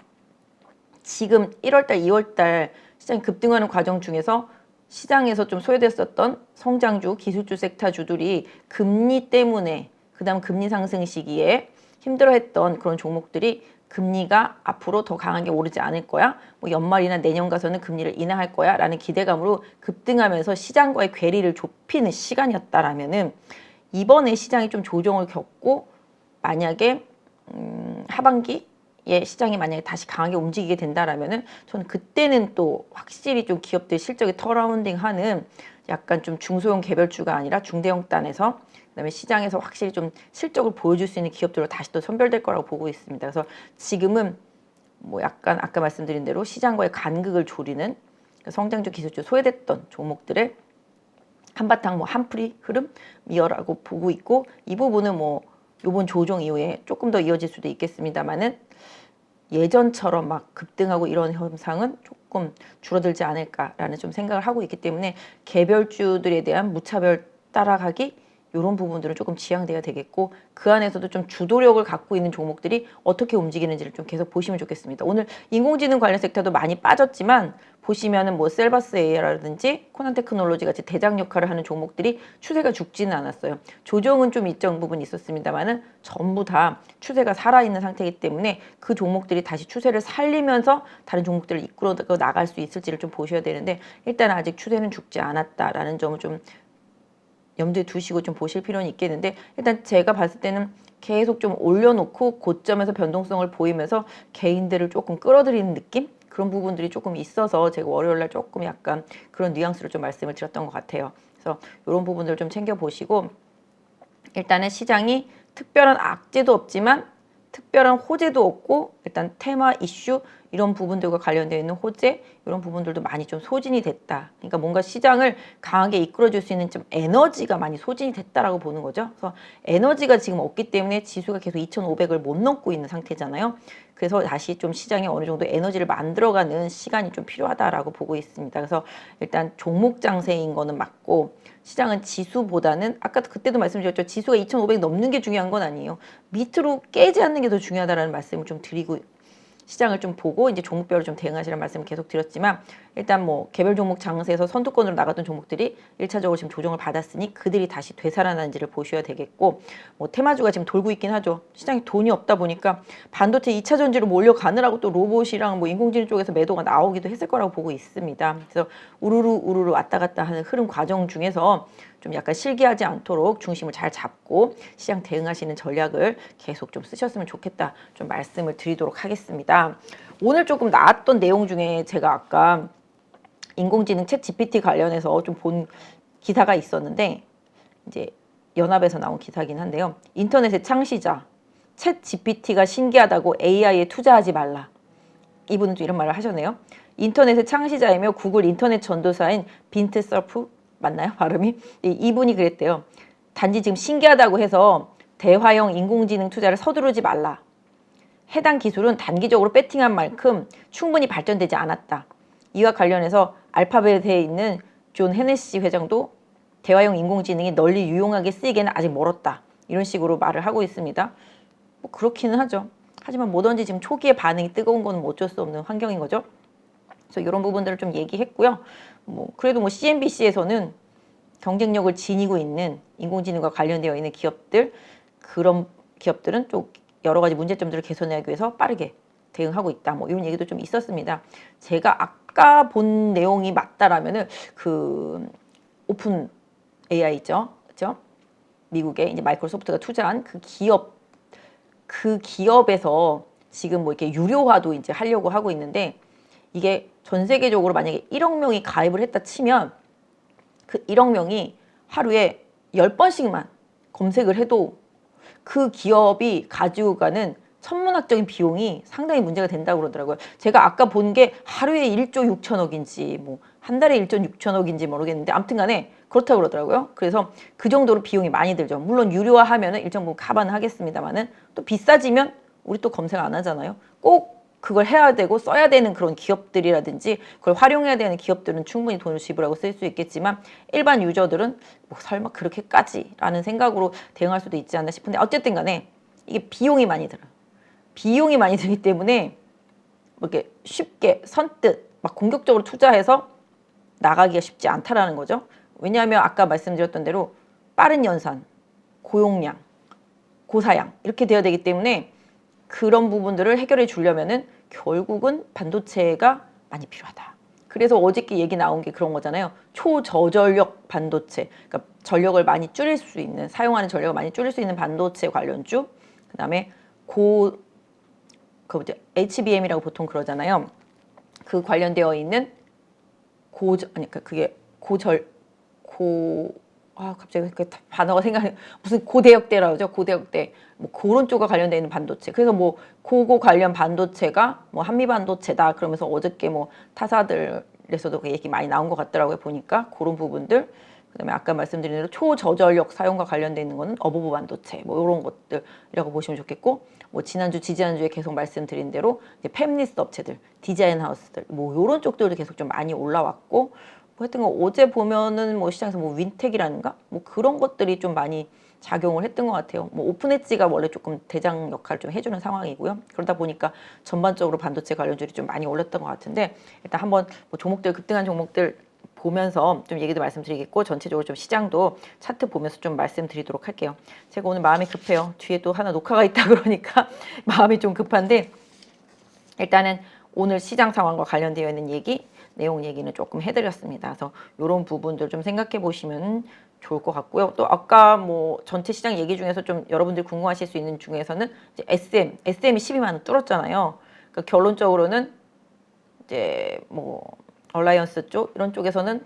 지금 1월달, 2월달 시장이 급등하는 과정 중에서 시장에서 좀 소외됐었던 성장주, 기술주 섹터주들이 금리 때문에 그다음 금리 상승 시기에 힘들어했던 그런 종목들이 금리가 앞으로 더 강하게 오르지 않을 거야. 뭐 연말이나 내년 가서는 금리를 인하할 거야. 라는 기대감으로 급등하면서 시장과의 괴리를 좁히는 시간이었다라면은 이번에 시장이 좀 조정을 겪고 만약에 하반기에 시장이 만약에 다시 강하게 움직이게 된다라면은 저는 그때는 또 확실히 좀 기업들 실적이 턴어라운딩하는 약간 좀 중소형 개별주가 아니라 중대형 단에서 그다음에 시장에서 확실히 좀 실적을 보여줄 수 있는 기업들로 다시 또 선별될 거라고 보고 있습니다. 그래서 지금은 뭐 약간 아까 말씀드린 대로 시장과의 간극을 조리는 성장주, 기술주 소외됐던 종목들의 한바탕 뭐 한풀이 흐름이라고 보고 있고 이 부분은 뭐 이번 조정 이후에 조금 더 이어질 수도 있겠습니다만은 예전처럼 막 급등하고 이런 현상은 조금 줄어들지 않을까라는 좀 생각을 하고 있기 때문에 개별주들에 대한 무차별 따라가기 이런 부분들은 조금 지양돼야 되겠고 그 안에서도 좀 주도력을 갖고 있는 종목들이 어떻게 움직이는지를 좀 계속 보시면 좋겠습니다. 오늘 인공지능 관련 섹터도 많이 빠졌지만 보시면은 뭐 셀바스 AI라든지 코난테크놀로지 같이 대장 역할을 하는 종목들이 추세가 죽지는 않았어요. 조정은 좀 일정 부분 있었습니다만은 전부 다 추세가 살아있는 상태이기 때문에 그 종목들이 다시 추세를 살리면서 다른 종목들을 이끌어 나갈 수 있을지를 좀 보셔야 되는데 일단 아직 추세는 죽지 않았다라는 점을 좀 염두에 두시고 좀 보실 필요는 있겠는데 일단 제가 봤을 때는 계속 좀 올려놓고 고점에서 변동성을 보이면서 개인들을 조금 끌어들이는 느낌? 그런 부분들이 조금 있어서 제가 월요일날 조금 약간 그런 뉘앙스를 좀 말씀을 드렸던 것 같아요. 그래서 이런 부분들을 좀 챙겨보시고 일단은 시장이 특별한 악재도 없지만 특별한 호재도 없고 일단 테마 이슈 이런 부분들과 관련되어 있는 호재 이런 부분들도 많이 좀 소진이 됐다. 그러니까 뭔가 시장을 강하게 이끌어줄 수 있는 좀 에너지가 많이 소진이 됐다라고 보는 거죠. 그래서 에너지가 지금 없기 때문에 지수가 계속 2,500을 못 넘고 있는 상태잖아요. 그래서 다시 좀 시장에 어느 정도 에너지를 만들어가는 시간이 좀 필요하다라고 보고 있습니다. 그래서 일단 종목 장세인 거는 맞고 시장은 지수보다는 아까 그때도 말씀드렸죠. 지수가 2,500 넘는 게 중요한 건 아니에요. 밑으로 깨지 않는 게 더 중요하다라는 말씀을 좀 드리고 시장을 좀 보고 이제 종목별로 좀 대응하시라는 말씀을 계속 드렸지만 일단 뭐 개별 종목 장세에서 선두권으로 나갔던 종목들이 1차적으로 지금 조정을 받았으니 그들이 다시 되살아나는지를 보셔야 되겠고 뭐 테마주가 지금 돌고 있긴 하죠. 시장에 돈이 없다 보니까 반도체 2차 전지로 몰려가느라고 또 로봇이랑 뭐 인공지능 쪽에서 매도가 나오기도 했을 거라고 보고 있습니다. 그래서 우르르 왔다 갔다 하는 흐름 과정 중에서 좀 약간 실기하지 않도록 중심을 잘 잡고 시장 대응하시는 전략을 계속 좀 쓰셨으면 좋겠다 좀 말씀을 드리도록 하겠습니다. 오늘 조금 나왔던 내용 중에 제가 아까 인공지능 챗 GPT 관련해서 좀 본 기사가 있었는데 이제 연합에서 나온 기사긴 한데요. 인터넷의 창시자 챗 GPT가 신기하다고 AI에 투자하지 말라. 이분은 또 이런 말을 하셨네요. 인터넷의 창시자이며 구글 인터넷 전도사인 빈트 서프 맞나요? 발음이? 이분이 그랬대요. 단지 지금 신기하다고 해서 대화형 인공지능 투자를 서두르지 말라. 해당 기술은 단기적으로 배팅한 만큼 충분히 발전되지 않았다. 이와 관련해서 알파벳에 있는 존 헤네시 회장도 대화형 인공지능이 널리 유용하게 쓰이기에는 아직 멀었다. 이런 식으로 말을 하고 있습니다. 뭐 그렇기는 하죠. 하지만 뭐든지 지금 초기에 반응이 뜨거운 건 뭐 어쩔 수 없는 환경인 거죠. 그래서 이런 부분들을 좀 얘기했고요. 뭐 그래도 뭐 CNBC에서는 경쟁력을 지니고 있는 인공지능과 관련되어 있는 기업들 그런 기업들은 좀 여러 가지 문제점들을 개선하기 위해서 빠르게 대응하고 있다. 뭐 이런 얘기도 좀 있었습니다. 제가 아까 본 내용이 맞다라면은 그 오픈 AI 있죠, 그렇죠? 미국의 이제 마이크로소프트가 투자한 그 기업에서 지금 뭐 이렇게 유료화도 이제 하려고 하고 있는데 이게 전 세계적으로 만약에 1억 명이 가입을 했다 치면 그 1억 명이 하루에 10번씩만 검색을 해도 그 기업이 가지고 가는 천문학적인 비용이 상당히 문제가 된다고 그러더라고요. 제가 아까 본 게 하루에 1조 6천억인지 뭐 한 달에 1조 6천억인지 모르겠는데 아무튼 간에 그렇다고 그러더라고요. 그래서 그 정도로 비용이 많이 들죠. 물론 유료화하면은 일정 부분 감안은 하겠습니다만은 또 비싸지면 우리 또 검색 안 하잖아요. 꼭 그걸 해야 되고 써야 되는 그런 기업들이라든지 그걸 활용해야 되는 기업들은 충분히 돈을 지불하고 쓸 수 있겠지만 일반 유저들은 뭐 설마 그렇게까지라는 생각으로 대응할 수도 있지 않나 싶은데 어쨌든 간에 이게 비용이 많이 들어요. 비용이 많이 들기 때문에 뭐 이렇게 쉽게 선뜻 막 공격적으로 투자해서 나가기가 쉽지 않다라는 거죠. 왜냐하면 아까 말씀드렸던 대로 빠른 연산, 고용량 고사양 이렇게 되어야 되기 때문에 그런 부분들을 해결해 주려면은 결국은 반도체가 많이 필요하다. 그래서 어저께 얘기 나온 게 그런 거잖아요. 초저전력 반도체, 그러니까 전력을 많이 줄일 수 있는, 사용하는 전력을 많이 줄일 수 있는 반도체 관련주, 그다음에 그 뭐지, HBM이라고 보통 그러잖아요. 그 관련되어 있는 그게 갑자기 그 단어가 생각이, 무슨 고대역대라고 하죠. 고대역대. 뭐 그런 쪽과 관련되어 있는 반도체. 그래서 뭐 그거 관련 반도체가 뭐 한미 반도체다 그러면서 어저께 뭐 타사들에서도 그 얘기 많이 나온 것 같더라고요. 보니까 그런 부분들. 그다음에 아까 말씀드린 대로 초저전력 사용과 관련되어 있는 거는 어버브 반도체 뭐 이런 것들이라고 보시면 좋겠고, 뭐 지난주에 계속 말씀드린 대로 이제 팹리스 업체들, 디자인 하우스들 뭐 이런 쪽들도 계속 좀 많이 올라왔고, 뭐 하여튼 어제 보면은 뭐 시장에서 뭐 윈텍이라는가 뭐 그런 것들이 좀 많이 작용을 했던 것 같아요. 뭐 오픈 엣지가 원래 조금 대장 역할을 좀 해주는 상황이고요. 그러다 보니까 전반적으로 반도체 관련주들이 좀 많이 올랐던 것 같은데, 일단 한번 뭐 종목들, 급등한 종목들 보면서 좀 얘기도 말씀드리겠고, 전체적으로 좀 시장도 차트 보면서 좀 말씀드리도록 할게요. 제가 오늘 마음이 급해요. 뒤에 또 하나 녹화가 있다 그러니까 마음이 좀 급한데, 일단은 오늘 시장 상황과 관련되어 있는 내용 얘기는 조금 해드렸습니다. 그래서 이런 부분들 좀 생각해 보시면 좋을 것 같고요. 또 아까 뭐 전체 시장 얘기 중에서 좀 여러분들이 궁금하실 수 있는 중에서는 이제 SM이 12만 원 뚫었잖아요. 그러니까 결론적으로는 이제 뭐 얼라이언스 쪽 이런 쪽에서는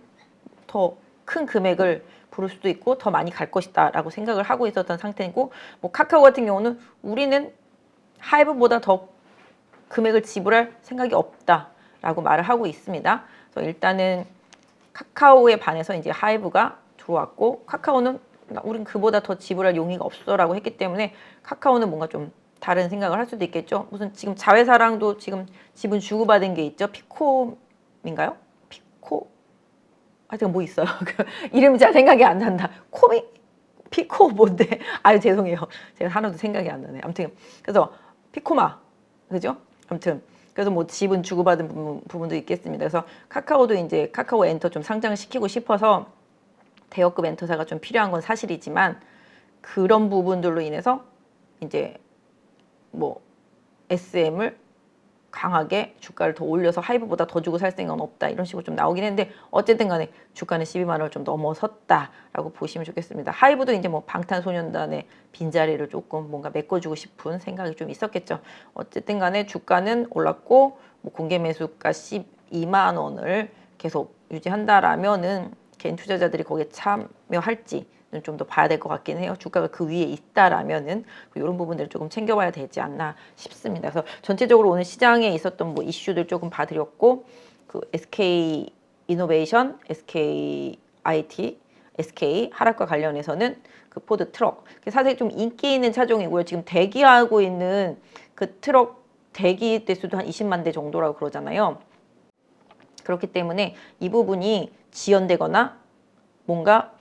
더 큰 금액을 부를 수도 있고 더 많이 갈 것이다라고 생각을 하고 있었던 상태이고, 뭐 카카오 같은 경우는 우리는 하이브보다 더 금액을 지불할 생각이 없다라고 말을 하고 있습니다. 그래서 일단은 카카오에 반해서 이제 하이브가 들어왔고, 카카오는 우린 그보다 더 지불할 용의가 없어라고 했기 때문에 카카오는 뭔가 좀 다른 생각을 할 수도 있겠죠. 무슨 지금 자회사랑도 지금 지분 주고받은 게 있죠. 피콤인가요? 하여튼 뭐 있어요. 이름이 잘 생각이 안 난다. 피코 뭔데? 아유 죄송해요. 제가 하나도 생각이 안 나네. 아무튼 그래서 피코마 그죠? 아무튼 그래서 뭐 지분 주고받은 부분도 있겠습니다. 그래서 카카오도 이제 카카오 엔터 좀 상장시키고 싶어서 대여급 엔터사가 좀 필요한 건 사실이지만, 그런 부분들로 인해서 이제 뭐 SM을 강하게 주가를 더 올려서 하이브보다 더 주고 살 생각은 없다 이런 식으로 좀 나오긴 했는데, 어쨌든 간에 주가는 12만 원을 좀 넘어섰다라고 보시면 좋겠습니다. 하이브도 이제 뭐 방탄소년단의 빈자리를 조금 뭔가 메꿔주고 싶은 생각이 좀 있었겠죠. 어쨌든 간에 주가는 올랐고, 뭐 공개 매수가 12만 원을 계속 유지한다라면은 개인 투자자들이 거기에 참여할지 좀 더 봐야 될 것 같긴 해요. 주가가 그 위에 있다라면은 이런 부분들을 조금 챙겨봐야 되지 않나 싶습니다. 그래서 전체적으로 오늘 시장에 있었던 뭐 이슈들 조금 봐드렸고, 그 SK 이노베이션, SK IT, SK 하락과 관련해서는 그 포드 트럭 사실 좀 인기 있는 차종이고요. 지금 대기하고 있는 그 트럭 대기 대수도 한 20만 대 정도라고 그러잖아요. 그렇기 때문에 이 부분이 지연되거나 뭔가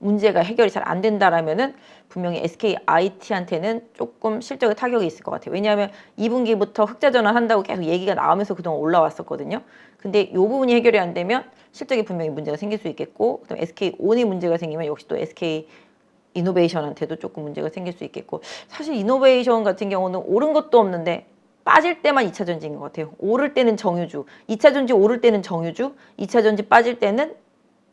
문제가 해결이 잘 안 된다라면은 분명히 SK IT한테는 조금 실적에 타격이 있을 것 같아요. 왜냐하면 2분기부터 흑자 전환한다고 계속 얘기가 나오면서 그동안 올라왔었거든요. 근데 이 부분이 해결이 안 되면 실적에 분명히 문제가 생길 수 있겠고, 그다음 SK 온이 문제가 생기면 역시 또 SK 이노베이션한테도 조금 문제가 생길 수 있겠고, 사실 이노베이션 같은 경우는 오른 것도 없는데 빠질 때만 2차 전지인 것 같아요. 오를 때는 정유주, 2차 전지 오를 때는 정유주, 2차 전지 빠질 때는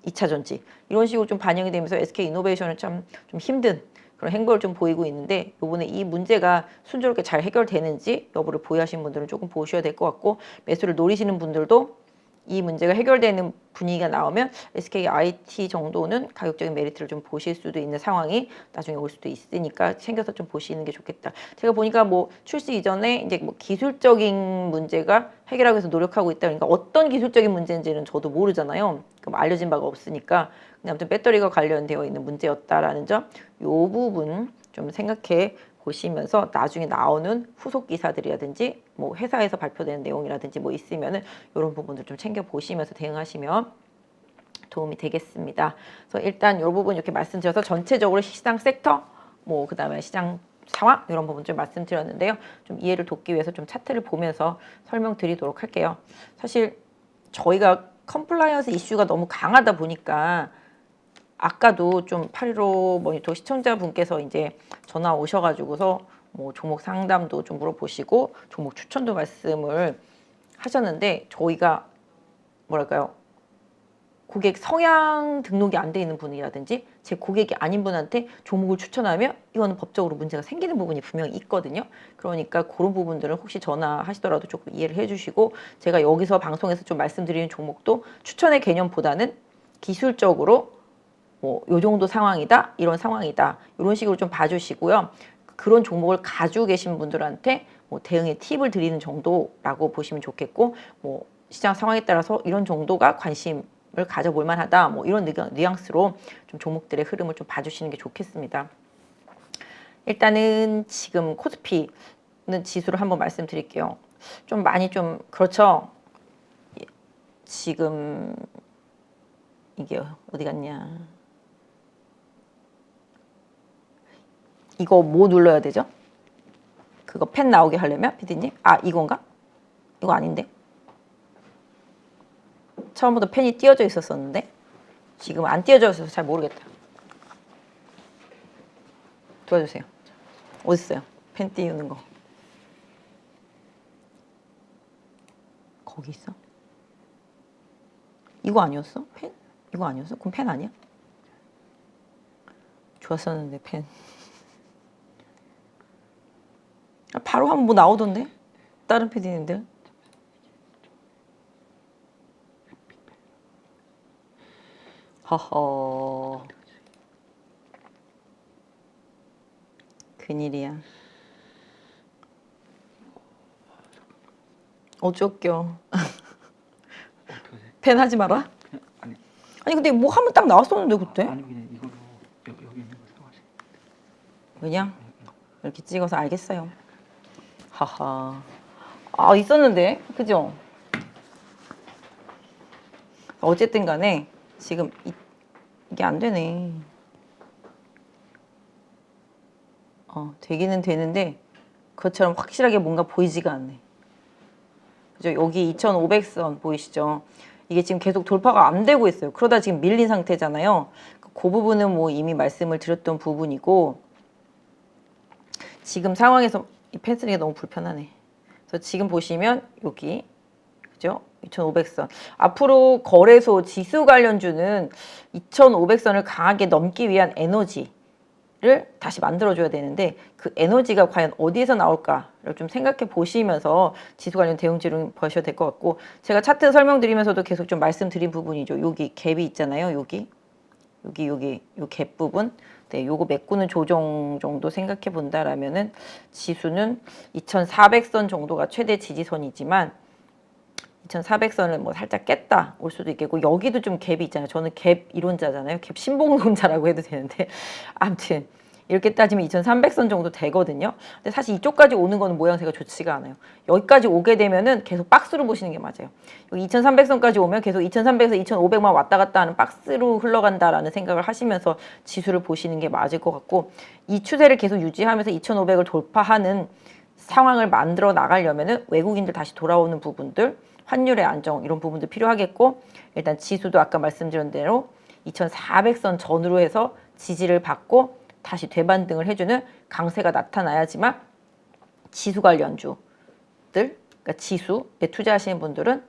2차 전지, 이런 식으로 좀 반영이 되면서 SK 이노베이션은 참 좀 힘든 그런 행보를 좀 보이고 있는데, 요번에 이 문제가 순조롭게 잘 해결되는지 여부를 보유하시는 분들은 조금 보셔야 될 것 같고, 매수를 노리시는 분들도 이 문제가 해결되는 분위기가 나오면 SK IT 정도는 가격적인 메리트를 좀 보실 수도 있는 상황이 나중에 올 수도 있으니까 챙겨서 좀 보시는 게 좋겠다. 제가 보니까 뭐 출시 이전에 이제 뭐 기술적인 문제가 해결하기 위해서 노력하고 있다. 그러니까 어떤 기술적인 문제인지는 저도 모르잖아요. 그럼 알려진 바가 없으니까. 근데 아무튼 배터리가 관련되어 있는 문제였다라는 점, 요 부분 좀 생각해 보시면서 나중에 나오는 후속 기사들이라든지 뭐 회사에서 발표되는 내용이라든지 뭐 있으면은 이런 부분들 좀 챙겨 보시면서 대응하시면 도움이 되겠습니다. 그래서 일단 이 부분 이렇게 말씀드려서 전체적으로 시장 섹터, 뭐 그다음에 시장 상황 이런 부분 좀 말씀드렸는데요. 좀 이해를 돕기 위해서 좀 차트를 보면서 설명드리도록 할게요. 사실 저희가 컴플라이언스 이슈가 너무 강하다 보니까 아까도 좀 815 모니터 시청자분께서 이제 전화 오셔가지고서 뭐 종목 상담도 좀 물어보시고 종목 추천도 말씀을 하셨는데 저희가 뭐랄까요? 고객 성향 등록이 안 돼 있는 분이라든지 제 고객이 아닌 분한테 종목을 추천하면 이거는 법적으로 문제가 생기는 부분이 분명히 있거든요. 그러니까 그런 부분들은 혹시 전화하시더라도 조금 이해를 해주시고 제가 여기서 방송에서 좀 말씀드리는 종목도 추천의 개념보다는 기술적으로 뭐 요 정도 상황이다, 이런 상황이다, 이런 식으로 좀 봐주시고요. 그런 종목을 가지고 계신 분들한테 뭐 대응의 팁을 드리는 정도라고 보시면 좋겠고, 뭐 시장 상황에 따라서 이런 정도가 관심을 가져볼 만하다, 뭐 이런 뉘앙스로 좀 종목들의 흐름을 좀 봐주시는 게 좋겠습니다. 일단은 지금 코스피는 지수를 한번 말씀드릴게요. 좀 많이 좀 그렇죠. 지금 이게 어디 갔냐? 이거 뭐 눌러야 되죠? 그거 펜 나오게 하려면 피디님? 아 이건가? 이거 아닌데? 처음부터 펜이 띄어져 있었었는데 지금 안 띄어져 있어서 잘 모르겠다. 도와주세요. 어딨어요? 펜 띄우는 거. 거기 있어? 이거 아니었어? 펜? 이거 아니었어? 그럼 펜 아니야? 좋았었는데 펜. 바로 하면 뭐 나오던데? 다른 PD님들. 허허. 큰일이야. 어쩌겨. 펜 하지 마라? 아니 근데 뭐 하면 딱 나왔었는데 그때? 아니 그냥 이걸로 여기 있는 걸 사가지고. 그냥 이렇게 찍어서 알겠어요. 하하. 아 있었는데 그죠? 어쨌든 간에 지금 이게 안 되네. 되기는 되는데 그것처럼 확실하게 뭔가 보이지가 않네. 그죠? 여기 2,500선 보이시죠? 이게 지금 계속 돌파가 안 되고 있어요. 그러다 지금 밀린 상태잖아요. 그 부분은 뭐 이미 말씀을 드렸던 부분이고 지금 상황에서 이 펜슬이 너무 불편하네. 그래서 지금 보시면 여기 그죠? 2,500선. 앞으로 거래소 지수 관련주는 2,500선을 강하게 넘기 위한 에너지를 다시 만들어줘야 되는데 그 에너지가 과연 어디에서 나올까를 좀 생각해 보시면서 지수 관련 대응지를 보셔야 될 것 같고 제가 차트 설명드리면서도 계속 좀 말씀드린 부분이죠. 여기 갭이 있잖아요. 여기 요 갭 부분. 네, 요거 메꾸는 조정 정도 생각해 본다라면은 지수는 2,400선 정도가 최대 지지선이지만 2,400선을 뭐 살짝 깼다 올 수도 있겠고 여기도 좀 갭이 있잖아요. 저는 갭 이론자잖아요. 갭 신봉론자라고 해도 되는데 아무튼 이렇게 따지면 2,300선 정도 되거든요. 근데 사실 이쪽까지 오는 거는 모양새가 좋지가 않아요. 여기까지 오게 되면은 계속 박스로 보시는 게 맞아요. 여기 2,300선까지 오면 계속 2,300에서 2,500만 왔다 갔다 하는 박스로 흘러간다라는 생각을 하시면서 지수를 보시는 게 맞을 것 같고 이 추세를 계속 유지하면서 2,500을 돌파하는 상황을 만들어 나가려면은 외국인들 다시 돌아오는 부분들 환율의 안정 이런 부분도 필요하겠고 일단 지수도 아까 말씀드린 대로 2,400선 전후로 해서 지지를 받고 다시 되반등을 해주는 강세가 나타나야지만 지수 관련주들 그러니까 지수에 투자하시는 분들은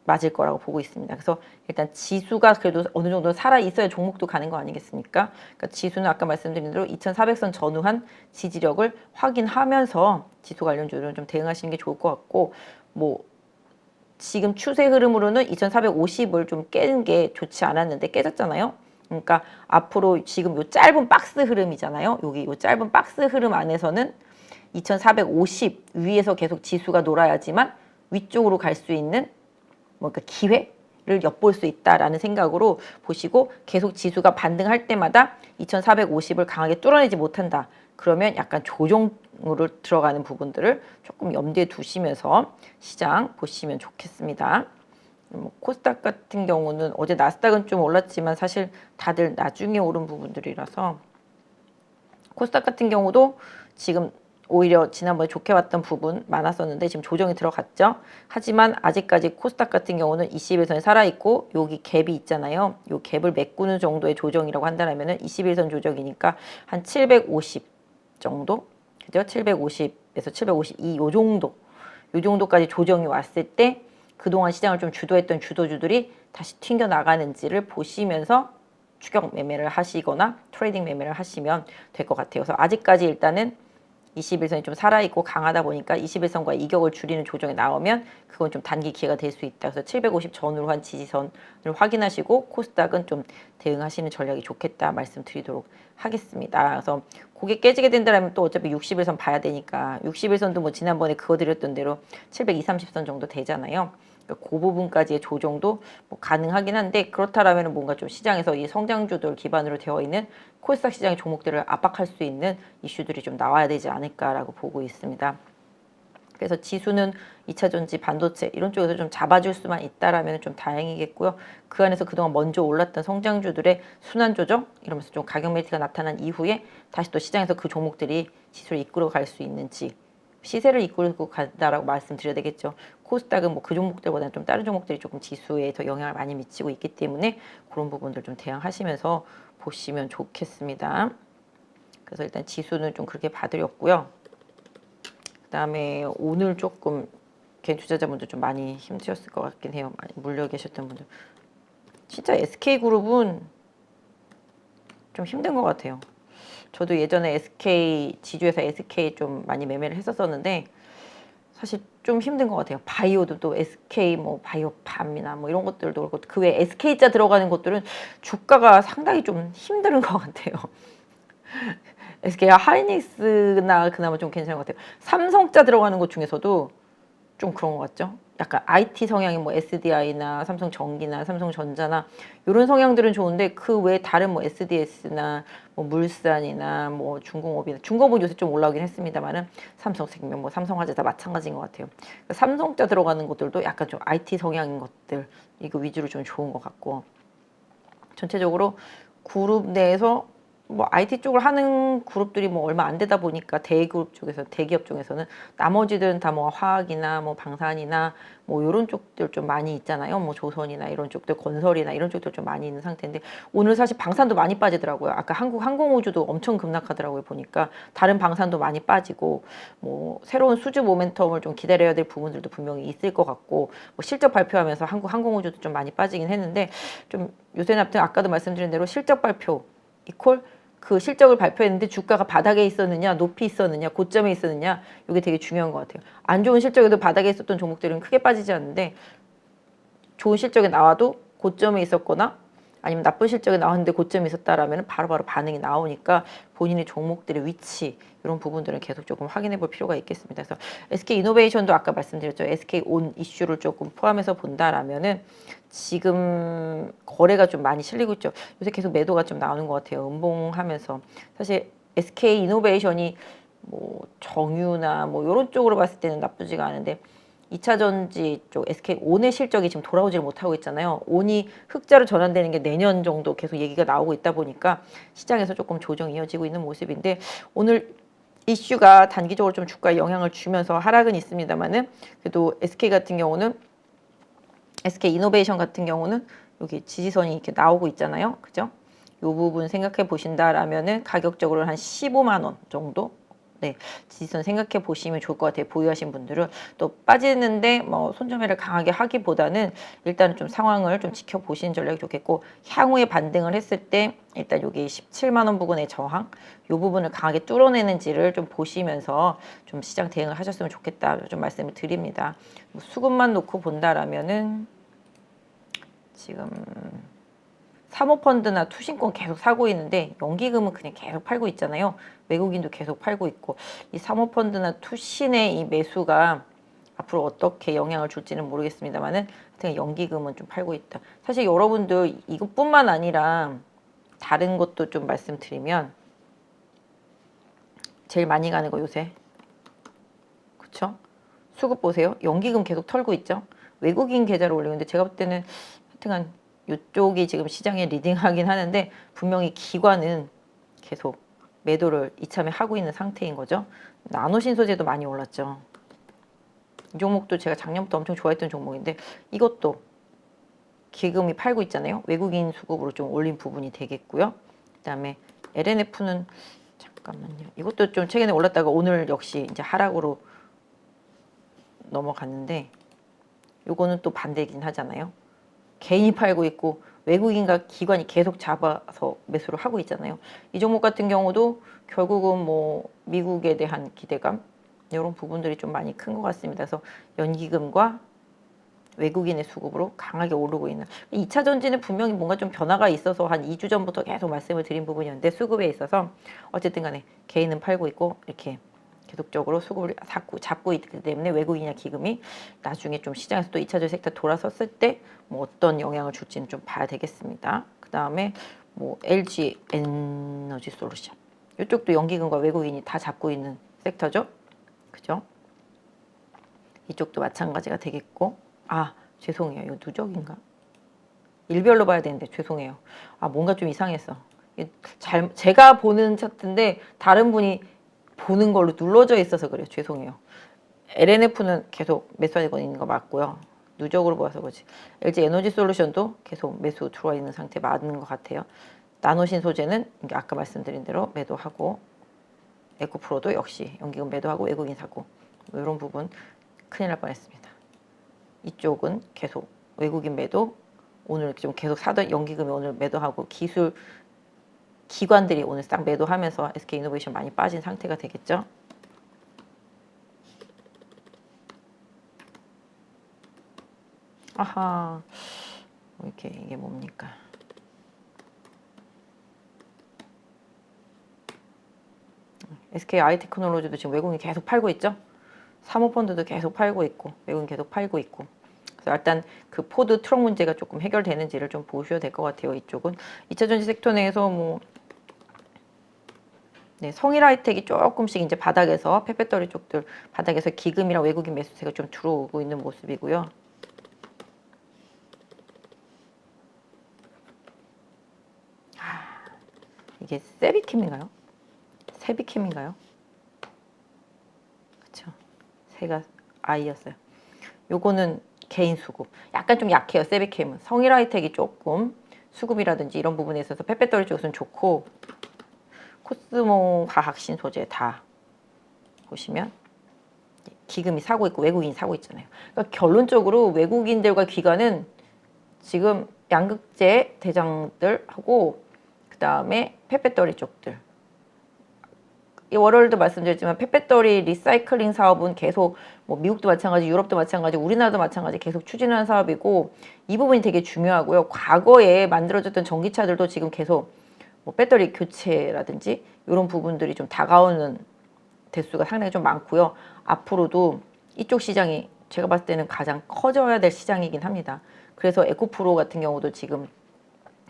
맞을 거라고 보고 있습니다. 그래서 일단 지수가 그래도 어느 정도 살아 있어야 종목도 가는 거 아니겠습니까? 그러니까 지수는 아까 말씀드린 대로 2,400선 전후한 지지력을 확인하면서 지수 관련주들은 좀 대응하시는 게 좋을 것 같고 뭐 지금 추세 흐름으로는 2,450을 좀 깨는 게 좋지 않았는데 깨졌잖아요. 그러니까 앞으로 지금 요 짧은 박스 흐름이잖아요. 여기 요 짧은 박스 흐름 안에서는 2,450 위에서 계속 지수가 놀아야지만 위쪽으로 갈 수 있는 뭔가 기회를 엿볼 수 있다라는 생각으로 보시고 계속 지수가 반등할 때마다 2,450을 강하게 뚫어내지 못한다. 그러면 약간 조정으로 들어가는 부분들을 조금 염두에 두시면서 시장 보시면 좋겠습니다. 뭐 코스닥 같은 경우는 어제 나스닥은 좀 올랐지만 사실 다들 나중에 오른 부분들이라서 코스닥 같은 경우도 지금 오히려 지난번에 좋게 봤던 부분 많았었는데 지금 조정이 들어갔죠. 하지만 아직까지 코스닥 같은 경우는 21선이 살아있고 여기 갭이 있잖아요. 이 갭을 메꾸는 정도의 조정이라고 한다면 21선 조정이니까 한 750 정도? 그죠? 750에서 752 요 정도. 요 정도까지 조정이 왔을 때 그동안 시장을 좀 주도했던 주도주들이 다시 튕겨 나가는지를 보시면서 추격 매매를 하시거나 트레이딩 매매를 하시면 될 것 같아요. 그래서 아직까지 일단은 21선이 좀 살아있고 강하다 보니까 21선과 이격을 줄이는 조정이 나오면 그건 좀 단기 기회가 될 수 있다. 그래서 750 전후로 한 지지선을 확인하시고 코스닥은 좀 대응하시는 전략이 좋겠다 말씀드리도록 하겠습니다. 그래서 그게 깨지게 된다면 또 어차피 61선 봐야 되니까 61선도 뭐 지난번에 그거 드렸던 대로 720, 30선 정도 되잖아요. 그러니까 그 부분까지의 조정도 뭐 가능하긴 한데 그렇다라면 뭔가 좀 시장에서 이 성장주들 기반으로 되어 있는 코스닥 시장의 종목들을 압박할 수 있는 이슈들이 좀 나와야 되지 않을까라고 보고 있습니다. 그래서 지수는 2차전지, 반도체 이런 쪽에서 좀 잡아줄 수만 있다라면 좀 다행이겠고요. 그 안에서 그동안 먼저 올랐던 성장주들의 순환 조정 이러면서 좀 가격 멜트가 나타난 이후에 다시 또 시장에서 그 종목들이 지수를 이끌어 갈 수 있는지 시세를 이끌고 간다라고 말씀드려야 되겠죠. 코스닥은 뭐 그 종목들보다는 좀 다른 종목들이 조금 지수에 더 영향을 많이 미치고 있기 때문에 그런 부분들 좀 대응하시면서 보시면 좋겠습니다. 그래서 일단 지수는 좀 그렇게 봐드렸고요. 그 다음에 오늘 조금 개인 투자자분들 좀 많이 힘드셨을 것 같긴 해요. 많이 물려 계셨던 분들. 진짜 SK그룹은 좀 힘든 것 같아요. 저도 예전에 SK 지주에서 SK 좀 많이 매매를 했었었는데 사실 좀 힘든 것 같아요. 바이오도 또 SK 뭐 바이오팜이나 뭐 이런 것들도 그렇고 그 외에 SK자 들어가는 것들은 주가가 상당히 좀 힘든 것 같아요. SK가 하이닉스나 그나마 좀 괜찮은 것 같아요. 삼성자 들어가는 것 중에서도 좀 그런 것 같죠. 약간 IT 성향이 뭐 SDI나 삼성전기나 삼성전자나 이런 성향들은 좋은데 그 외에 다른 뭐 SDS나 뭐 물산이나 뭐 중공업이나 중공업은 요새 좀 올라오긴 했습니다만은 삼성생명 뭐 삼성화재 다 마찬가지인 것 같아요. 그러니까 삼성자 들어가는 것들도 약간 좀 IT 성향인 것들 이거 위주로 좀 좋은 것 같고 전체적으로 그룹 내에서 뭐 IT 쪽을 하는 그룹들이 뭐 얼마 안 되다 보니까 대그룹 쪽에서 대기업 쪽에서는 나머지들은 다 뭐 화학이나 뭐 방산이나 뭐 이런 쪽들 좀 많이 있잖아요. 뭐 조선이나 이런 쪽들 건설이나 이런 쪽들 좀 많이 있는 상태인데 오늘 사실 방산도 많이 빠지더라고요. 아까 한국 항공우주도 엄청 급락하더라고요. 보니까 다른 방산도 많이 빠지고 뭐 새로운 수주 모멘텀을 좀 기다려야 될 부분들도 분명히 있을 것 같고 뭐 실적 발표하면서 한국 항공우주도 좀 많이 빠지긴 했는데 좀 요새는 아무튼 아까도 말씀드린 대로 실적 발표 이퀄 그 실적을 발표했는데 주가가 바닥에 있었느냐 높이 있었느냐 고점에 있었느냐 이게 되게 중요한 것 같아요. 안 좋은 실적에도 바닥에 있었던 종목들은 크게 빠지지 않는데 좋은 실적에 나와도 고점에 있었거나 아니면 나쁜 실적에 나왔는데 고점이 있었다라면 바로바로 반응이 나오니까 본인의 종목들의 위치 이런 부분들은 계속 조금 확인해 볼 필요가 있겠습니다. 그래서 SK 이노베이션도 아까 말씀드렸죠. SK 온 이슈를 조금 포함해서 본다라면은 지금 거래가 좀 많이 실리고 있죠. 요새 계속 매도가 좀 나오는 것 같아요. 음봉하면서 사실 SK 이노베이션이 뭐 정유나 뭐 이런 쪽으로 봤을 때는 나쁘지가 않은데 2차전지 쪽 SK온의 실적이 지금 돌아오질 못하고 있잖아요. 온이 흑자로 전환되는 게 내년 정도 계속 얘기가 나오고 있다 보니까 시장에서 조금 조정이 이어지고 있는 모습인데 오늘 이슈가 단기적으로 좀 주가에 영향을 주면서 하락은 있습니다만은 그래도 SK 같은 경우는 SK 이노베이션 같은 경우는 여기 지지선이 이렇게 나오고 있잖아요. 그죠? 이 부분 생각해 보신다라면은 가격적으로 한 15만 원 정도 네, 지지선 생각해 보시면 좋을 것 같아요. 보유하신 분들은 또 빠지는데 뭐 손절매를 강하게 하기보다는 일단은 좀 상황을 좀 지켜보시는 전략이 좋겠고 향후에 반등을 했을 때 일단 여기 17만 원 부근의 저항 이 부분을 강하게 뚫어내는지를 좀 보시면서 좀 시장 대응을 하셨으면 좋겠다 좀 말씀을 드립니다. 뭐 수급만 놓고 본다라면은 지금 사모펀드나 투신권 계속 사고 있는데 연기금은 그냥 계속 팔고 있잖아요. 외국인도 계속 팔고 있고 이 사모펀드나 투신의 이 매수가 앞으로 어떻게 영향을 줄지는 모르겠습니다만은 하여튼 연기금은 좀 팔고 있다. 사실 여러분들 이것뿐만 아니라 다른 것도 좀 말씀드리면 제일 많이 가는 거 요새 그쵸? 수급 보세요. 연기금 계속 털고 있죠. 외국인 계좌를 올리는데 제가 볼 때는 하여튼간 이쪽이 지금 시장에 리딩하긴 하는데 분명히 기관은 계속 매도를 이참에 하고 있는 상태인 거죠. 나노 신소재도 많이 올랐죠. 이 종목도 제가 작년부터 엄청 좋아했던 종목인데 이것도 기금이 팔고 있잖아요. 외국인 수급으로 좀 올린 부분이 되겠고요. 그다음에 LNF는 잠깐만요. 이것도 좀 최근에 올랐다가 오늘 역시 이제 하락으로 넘어갔는데 요거는 또 반대이긴 하잖아요. 개인이 팔고 있고 외국인과 기관이 계속 잡아서 매수를 하고 있잖아요. 이 종목 같은 경우도 결국은 뭐 미국에 대한 기대감 이런 부분들이 좀 많이 큰 것 같습니다. 그래서 연기금과 외국인의 수급으로 강하게 오르고 있는 2차 전지는 분명히 뭔가 좀 변화가 있어서 한 2주 전부터 계속 말씀을 드린 부분이었는데 수급에 있어서 어쨌든 간에 개인은 팔고 있고 이렇게 계속적으로 수급을 잡고 있기 때문에 외국인이나 기금이 나중에 좀 시장에서 또 2차 전지 섹터 돌아섰을 때 뭐 어떤 영향을 줄지는 좀 봐야 되겠습니다. 그 다음에 뭐 LG 에너지 솔루션 이쪽도 연기금과 외국인이 다 잡고 있는 섹터죠. 그죠? 이쪽도 마찬가지가 되겠고 아 죄송해요. 이거 누적인가? 일별로 봐야 되는데 죄송해요. 아 뭔가 좀 이상했어. 제가 보는 차트인데 다른 분이 보는 걸로 눌러져 있어서 그래요. 죄송해요. LNF는 계속 매수하고 있는 거 맞고요. 누적으로 봐서 그렇지. LG 에너지 솔루션도 계속 매수 들어와 있는 상태 맞는 것 같아요. 나노신 소재는 아까 말씀드린 대로 매도하고 에코프로도 역시 연기금 매도하고 외국인 사고 뭐 이런 부분 큰일 날 뻔했습니다. 이쪽은 계속 외국인 매도 오늘 좀 계속 사던 연기금이 오늘 매도하고 기술 기관들이 오늘 싹 매도하면서 SK이노베이션 많이 빠진 상태가 되겠죠. 아하 이렇게 이게 뭡니까? SK 아이테크놀로지도 지금 외국인 계속 팔고 있죠. 사모펀드도 계속 팔고 있고 외국인 계속 팔고 있고 그래서 일단 그 포드 트럭 문제가 조금 해결되는지를 좀 보셔야 될 것 같아요. 이쪽은 2차 전지 섹터 내에서 뭐 네, 성일하이텍이 조금씩 이제 바닥에서 페페터리 쪽들 바닥에서 기금이랑 외국인 매수세가 좀 들어오고 있는 모습이고요. 이게 세비캠인가요? 세비캠인가요? 그쵸. 새가 아이였어요. 요거는 개인 수급. 약간 좀 약해요. 세비캠은. 성일하이텍이 조금 수급이라든지 이런 부분에 있어서 페페터리 쪽에서는 좋고 코스모 화학신 소재 다 보시면 기금이 사고 있고 외국인이 사고 있잖아요. 그러니까 결론적으로 외국인들과 기관은 지금 양극재 대장들하고 그 다음에 페페터리 쪽들 이 월요일도 말씀드렸지만 페페터리 리사이클링 사업은 계속 뭐 미국도 마찬가지 유럽도 마찬가지 우리나라도 마찬가지 계속 추진하는 사업이고 이 부분이 되게 중요하고요. 과거에 만들어졌던 전기차들도 지금 계속 뭐 배터리 교체라든지 이런 부분들이 좀 다가오는 대수가 상당히 좀 많고요. 앞으로도 이쪽 시장이 제가 봤을 때는 가장 커져야 될 시장이긴 합니다. 그래서 에코프로 같은 경우도 지금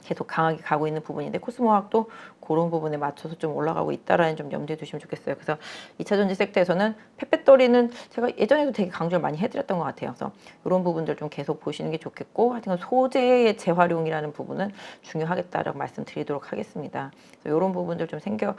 계속 강하게 가고 있는 부분인데 코스모화학도 그런 부분에 맞춰서 좀 올라가고 있다라는 좀 염두에 두시면 좋겠어요. 그래서 2차 전지 섹터에서는 펫배터리는 제가 예전에도 되게 강조를 많이 해드렸던 것 같아요. 그래서 이런 부분들 좀 계속 보시는 게 좋겠고 하여튼 소재의 재활용이라는 부분은 중요하겠다라고 말씀드리도록 하겠습니다. 그래서 이런 부분들 좀 생각해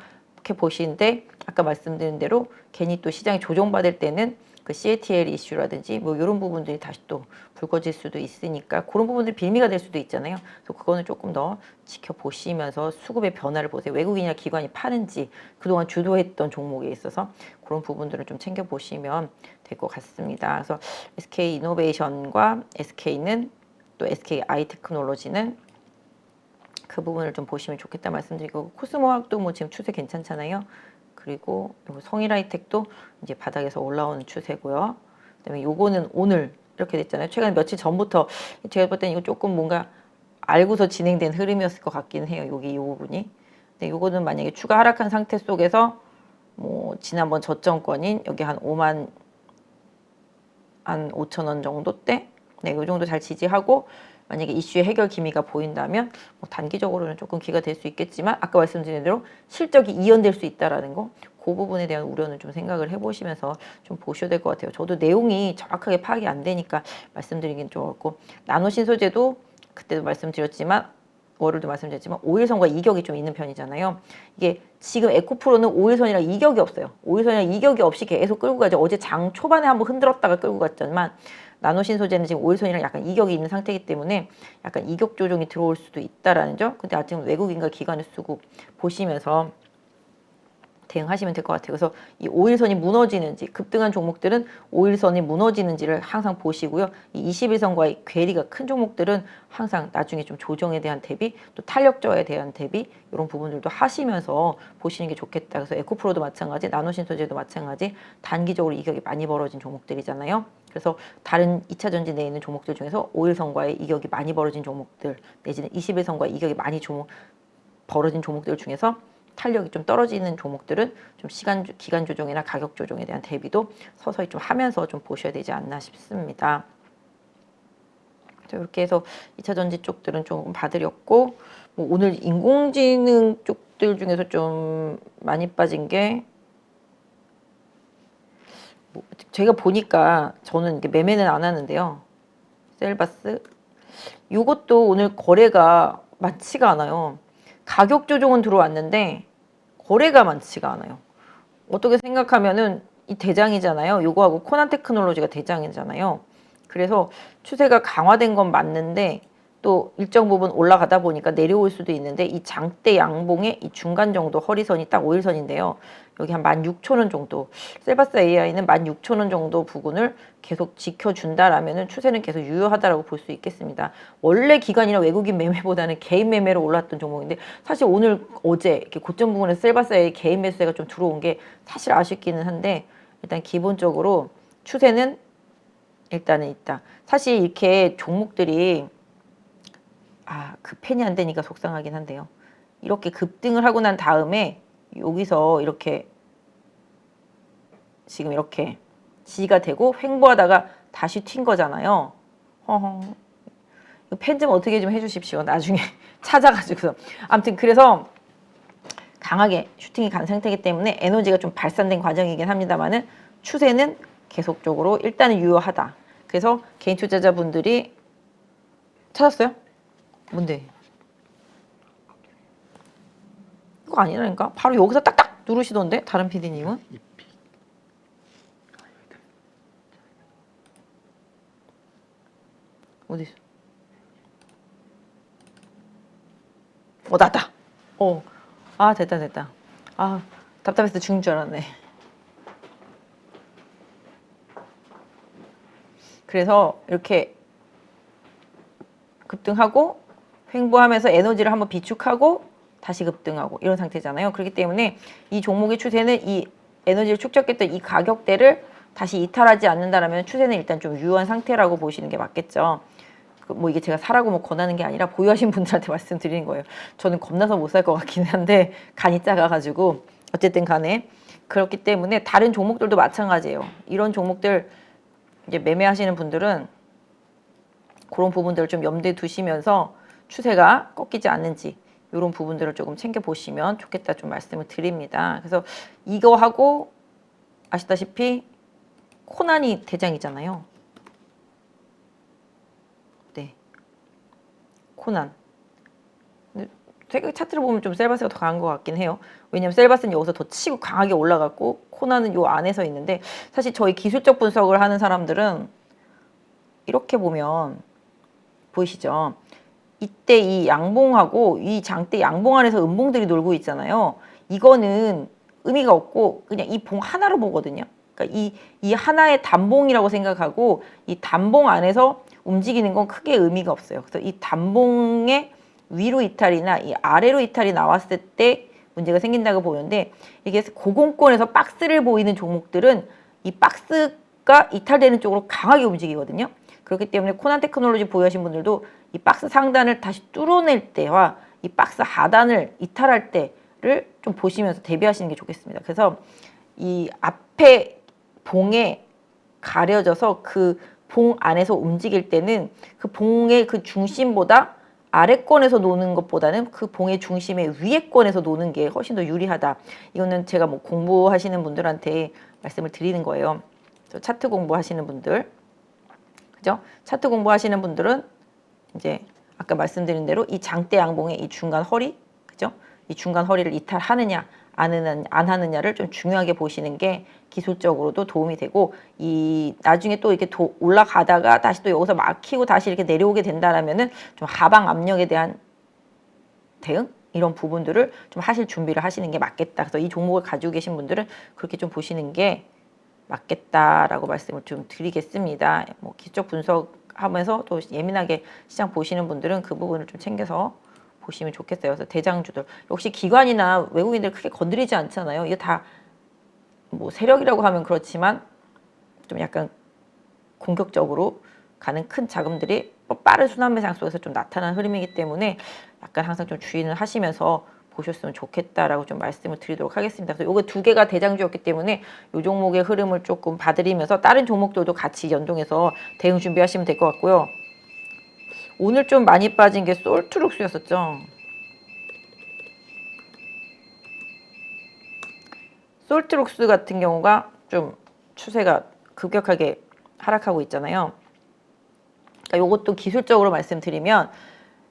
보시는데 아까 말씀드린 대로 괜히 또 시장이 조정받을 때는 그 CATL 이슈라든지 뭐 이런 부분들이 다시 또 불거질 수도 있으니까 그런 부분들이 빌미가 될 수도 있잖아요. 그래서 그거는 조금 더 지켜보시면서 수급의 변화를 보세요. 외국인이나 기관이 파는지 그동안 주도했던 종목에 있어서 그런 부분들을 좀 챙겨보시면 될 것 같습니다. 그래서 SK이노베이션과 SK는 또 SK 아이테크놀로지는 그 부분을 좀 보시면 좋겠다 말씀드리고 코스모학도 뭐 지금 추세 괜찮잖아요. 그리고 성일하이텍도 이제 바닥에서 올라오는 추세고요. 그다음에 요거는 오늘 이렇게 됐잖아요. 최근 며칠 전부터 제가 볼 때는 이거 조금 뭔가 알고서 진행된 흐름이었을 것 같기는 해요. 여기 이 부분이. 근데 요거는 만약에 추가 하락한 상태 속에서 뭐 지난번 저점권인 여기 한 5만 한 5천 원 정도 때, 네, 요 정도 잘 지지하고 만약에 이슈의 해결 기미가 보인다면 뭐 단기적으로는 조금 기가 될 수 있겠지만 아까 말씀드린 대로 실적이 이연될 수 있다라는 거, 그 부분에 대한 우려는 좀 생각을 해보시면서 좀 보셔야 될 것 같아요. 저도 내용이 정확하게 파악이 안 되니까 말씀드리긴 좀 어렵고 나노신소재도 그때도 말씀드렸지만 월요일도 말씀드렸지만 5일선과 이격이 좀 있는 편이잖아요. 이게 지금 에코프로는 5일선이랑 이격이 없어요. 5일선이랑 이격이 없이 계속 끌고 가죠. 어제 장 초반에 한번 흔들었다가 끌고 갔지만 나노신 소재는 지금 5일선이랑 약간 이격이 있는 상태이기 때문에 약간 이격 조정이 들어올 수도 있다라는 점. 근데 아직 외국인과 기관을 쓰고 보시면서 대응하시면 될 것 같아요. 그래서 이 5일선이 무너지는지, 급등한 종목들은 5일선이 무너지는지를 항상 보시고요. 이 21선과의 괴리가 큰 종목들은 항상 나중에 좀 조정에 대한 대비, 또 탄력저하에 대한 대비 이런 부분들도 하시면서 보시는 게 좋겠다. 그래서 에코프로도 마찬가지, 나노신소재도 마찬가지, 단기적으로 이격이 많이 벌어진 종목들이잖아요. 그래서 다른 2차 전지 내에 있는 종목들 중에서 5일선과의 이격이 많이 벌어진 종목들, 내지는 21선과의 이격이 많이 벌어진 종목들 중에서 탄력이 좀 떨어지는 종목들은 좀 기간 조정이나 가격 조정에 대한 대비도 서서히 좀 하면서 좀 보셔야 되지 않나 싶습니다. 이렇게 해서 2차 전지 쪽들은 좀 봐드렸고, 뭐 오늘 인공지능 쪽들 중에서 좀 많이 빠진 게, 뭐 제가 보니까 저는 이게 매매는 안 하는데요. 셀바스 이것도 오늘 거래가 많지가 않아요. 가격 조정은 들어왔는데 거래가 많지가 않아요. 어떻게 생각하면은 이 대장이잖아요. 요거하고 코난 테크놀로지가 대장이잖아요. 그래서 추세가 강화된 건 맞는데 또 일정 부분 올라가다 보니까 내려올 수도 있는데 이 장대 양봉의 이 중간 정도 허리선이 딱 5일선인데요. 여기 한 16,000원 정도, 셀바스 AI는 16,000원 정도 부근을 계속 지켜준다라면은 추세는 계속 유효하다라고 볼 수 있겠습니다. 원래 기관이나 외국인 매매보다는 개인 매매로 올랐던 종목인데 사실 오늘 어제 이렇게 고점 부근에 셀바스 AI 개인 매수세가 좀 들어온 게 사실 아쉽기는 한데 일단 기본적으로 추세는 일단은 있다. 사실 이렇게 종목들이 그 펜이 안 되니까 속상하긴 한데요. 이렇게 급등을 하고 난 다음에 여기서 이렇게 지금 이렇게 지지가 되고 횡보하다가 다시 튄 거잖아요. 허허. 펜 좀 어떻게 좀 해주십시오. 나중에 찾아가지고. 아무튼 그래서 강하게 슈팅이 간 상태이기 때문에 에너지가 좀 발산된 과정이긴 합니다만은 추세는 계속적으로 일단은 유효하다. 그래서 개인 투자자분들이 찾았어요? 뭔데? 이거 아니라니까? 바로 여기서 딱딱 누르시던데? 다른 PD님은? 어디 있어? 나왔다. 됐다. 답답해서 죽는 줄 알았네. 그래서 이렇게 급등하고 횡보하면서 에너지를 한번 비축하고 다시 급등하고 이런 상태잖아요. 그렇기 때문에 이 종목의 추세는 이 에너지를 축적했던 이 가격대를 다시 이탈하지 않는다라면 추세는 일단 좀 유효한 상태라고 보시는 게 맞겠죠. 뭐 이게 제가 사라고 뭐 권하는 게 아니라 보유하신 분들한테 말씀드리는 거예요. 저는 겁나서 못 살 것 같기는 한데 간이 작아가지고 어쨌든 간에 그렇기 때문에 다른 종목들도 마찬가지예요. 이런 종목들 이제 매매하시는 분들은 그런 부분들을 좀 염두에 두시면서 추세가 꺾이지 않는지 이런 부분들을 조금 챙겨보시면 좋겠다 좀 말씀을 드립니다. 그래서 이거하고 아시다시피 코난이 대장이잖아요. 네, 코난. 차트를 보면 좀 셀바스가 더 강한 것 같긴 해요. 왜냐면 셀바스는 여기서 더 치고 강하게 올라갔고 코난은 요 안에서 있는데 사실 저희 기술적 분석을 하는 사람들은 이렇게 보면 보이시죠? 이때 이 양봉하고 이 장대 양봉 안에서 음봉들이 놀고 있잖아요. 이거는 의미가 없고 그냥 이 봉 하나로 보거든요. 그러니까 이 하나의 단봉이라고 생각하고 이 단봉 안에서 움직이는 건 크게 의미가 없어요. 그래서 이 단봉의 위로 이탈이나 이 아래로 이탈이 나왔을 때 문제가 생긴다고 보는데 이게 고공권에서 박스를 보이는 종목들은 이 박스가 이탈되는 쪽으로 강하게 움직이거든요. 그렇기 때문에 코난 테크놀로지 보유하신 분들도 이 박스 상단을 다시 뚫어낼 때와 이 박스 하단을 이탈할 때를 좀 보시면서 대비하시는 게 좋겠습니다. 그래서 이 앞에 봉에 가려져서 그 봉 안에서 움직일 때는 그 봉의 그 중심보다 아래권에서 노는 것보다는 그 봉의 중심의 위에권에서 노는 게 훨씬 더 유리하다. 이거는 제가 뭐 공부하시는 분들한테 말씀을 드리는 거예요. 차트 공부하시는 분들, 그죠? 차트 공부하시는 분들은 이제 아까 말씀드린 대로 이 장대 양봉의 이 중간 허리, 그죠? 이 중간 허리를 이탈하느냐 안 하느냐를 좀 중요하게 보시는 게 기술적으로도 도움이 되고, 이 나중에 또 이렇게 올라가다가 다시 또 여기서 막히고 다시 이렇게 내려오게 된다라면은 좀 하방 압력에 대한 대응 이런 부분들을 좀 하실 준비를 하시는 게 맞겠다. 그래서 이 종목을 가지고 계신 분들은 그렇게 좀 보시는 게 맞겠다라고 말씀을 좀 드리겠습니다. 뭐 기초적 분석하면서 또 예민하게 시장 보시는 분들은 그 부분을 좀 챙겨서 보시면 좋겠어요. 그래서 대장주들 역시 기관이나 외국인들 크게 건드리지 않잖아요. 이게 다 뭐 세력이라고 하면 그렇지만 좀 약간 공격적으로 가는 큰 자금들이 빠른 순환 매상 속에서 좀 나타나는 흐름이기 때문에 약간 항상 좀 주의를 하시면서 보셨으면 좋겠다라고 좀 말씀을 드리도록 하겠습니다. 그래서 요거 두 개가 대장주였기 때문에 요 종목의 흐름을 조금 봐드리면서 다른 종목들도 같이 연동해서 대응 준비하시면 될 것 같고요. 오늘 좀 많이 빠진 게 솔트룩스였었죠. 솔트룩스 같은 경우가 좀 추세가 급격하게 하락하고 있잖아요. 그러니까 요것도 기술적으로 말씀드리면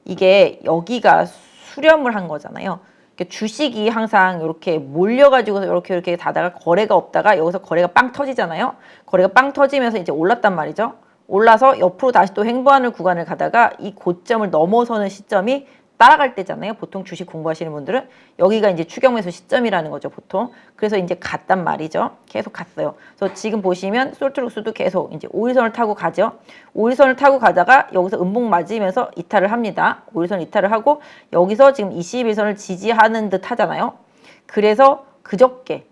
이게 여기가 수렴을 한 거잖아요. 그러니까 주식이 항상 이렇게 몰려가지고 이렇게 다다가 거래가 없다가 여기서 거래가 빵 터지잖아요. 거래가 빵 터지면서 이제 올랐단 말이죠. 올라서 옆으로 다시 또 횡보하는 구간을 가다가 이 고점을 넘어서는 시점이 따라갈 때잖아요. 보통 주식 공부하시는 분들은 여기가 이제 추격 매수 시점이라는 거죠, 보통. 그래서 이제 갔단 말이죠. 계속 갔어요. 그래서 지금 보시면 솔트룩스도 계속 이제 5일선을 타고 가죠. 5일선을 타고 가다가 여기서 음봉 맞으면서 이탈을 합니다. 5일선 이탈을 하고 여기서 지금 21선을 지지하는 듯 하잖아요. 그래서 그저께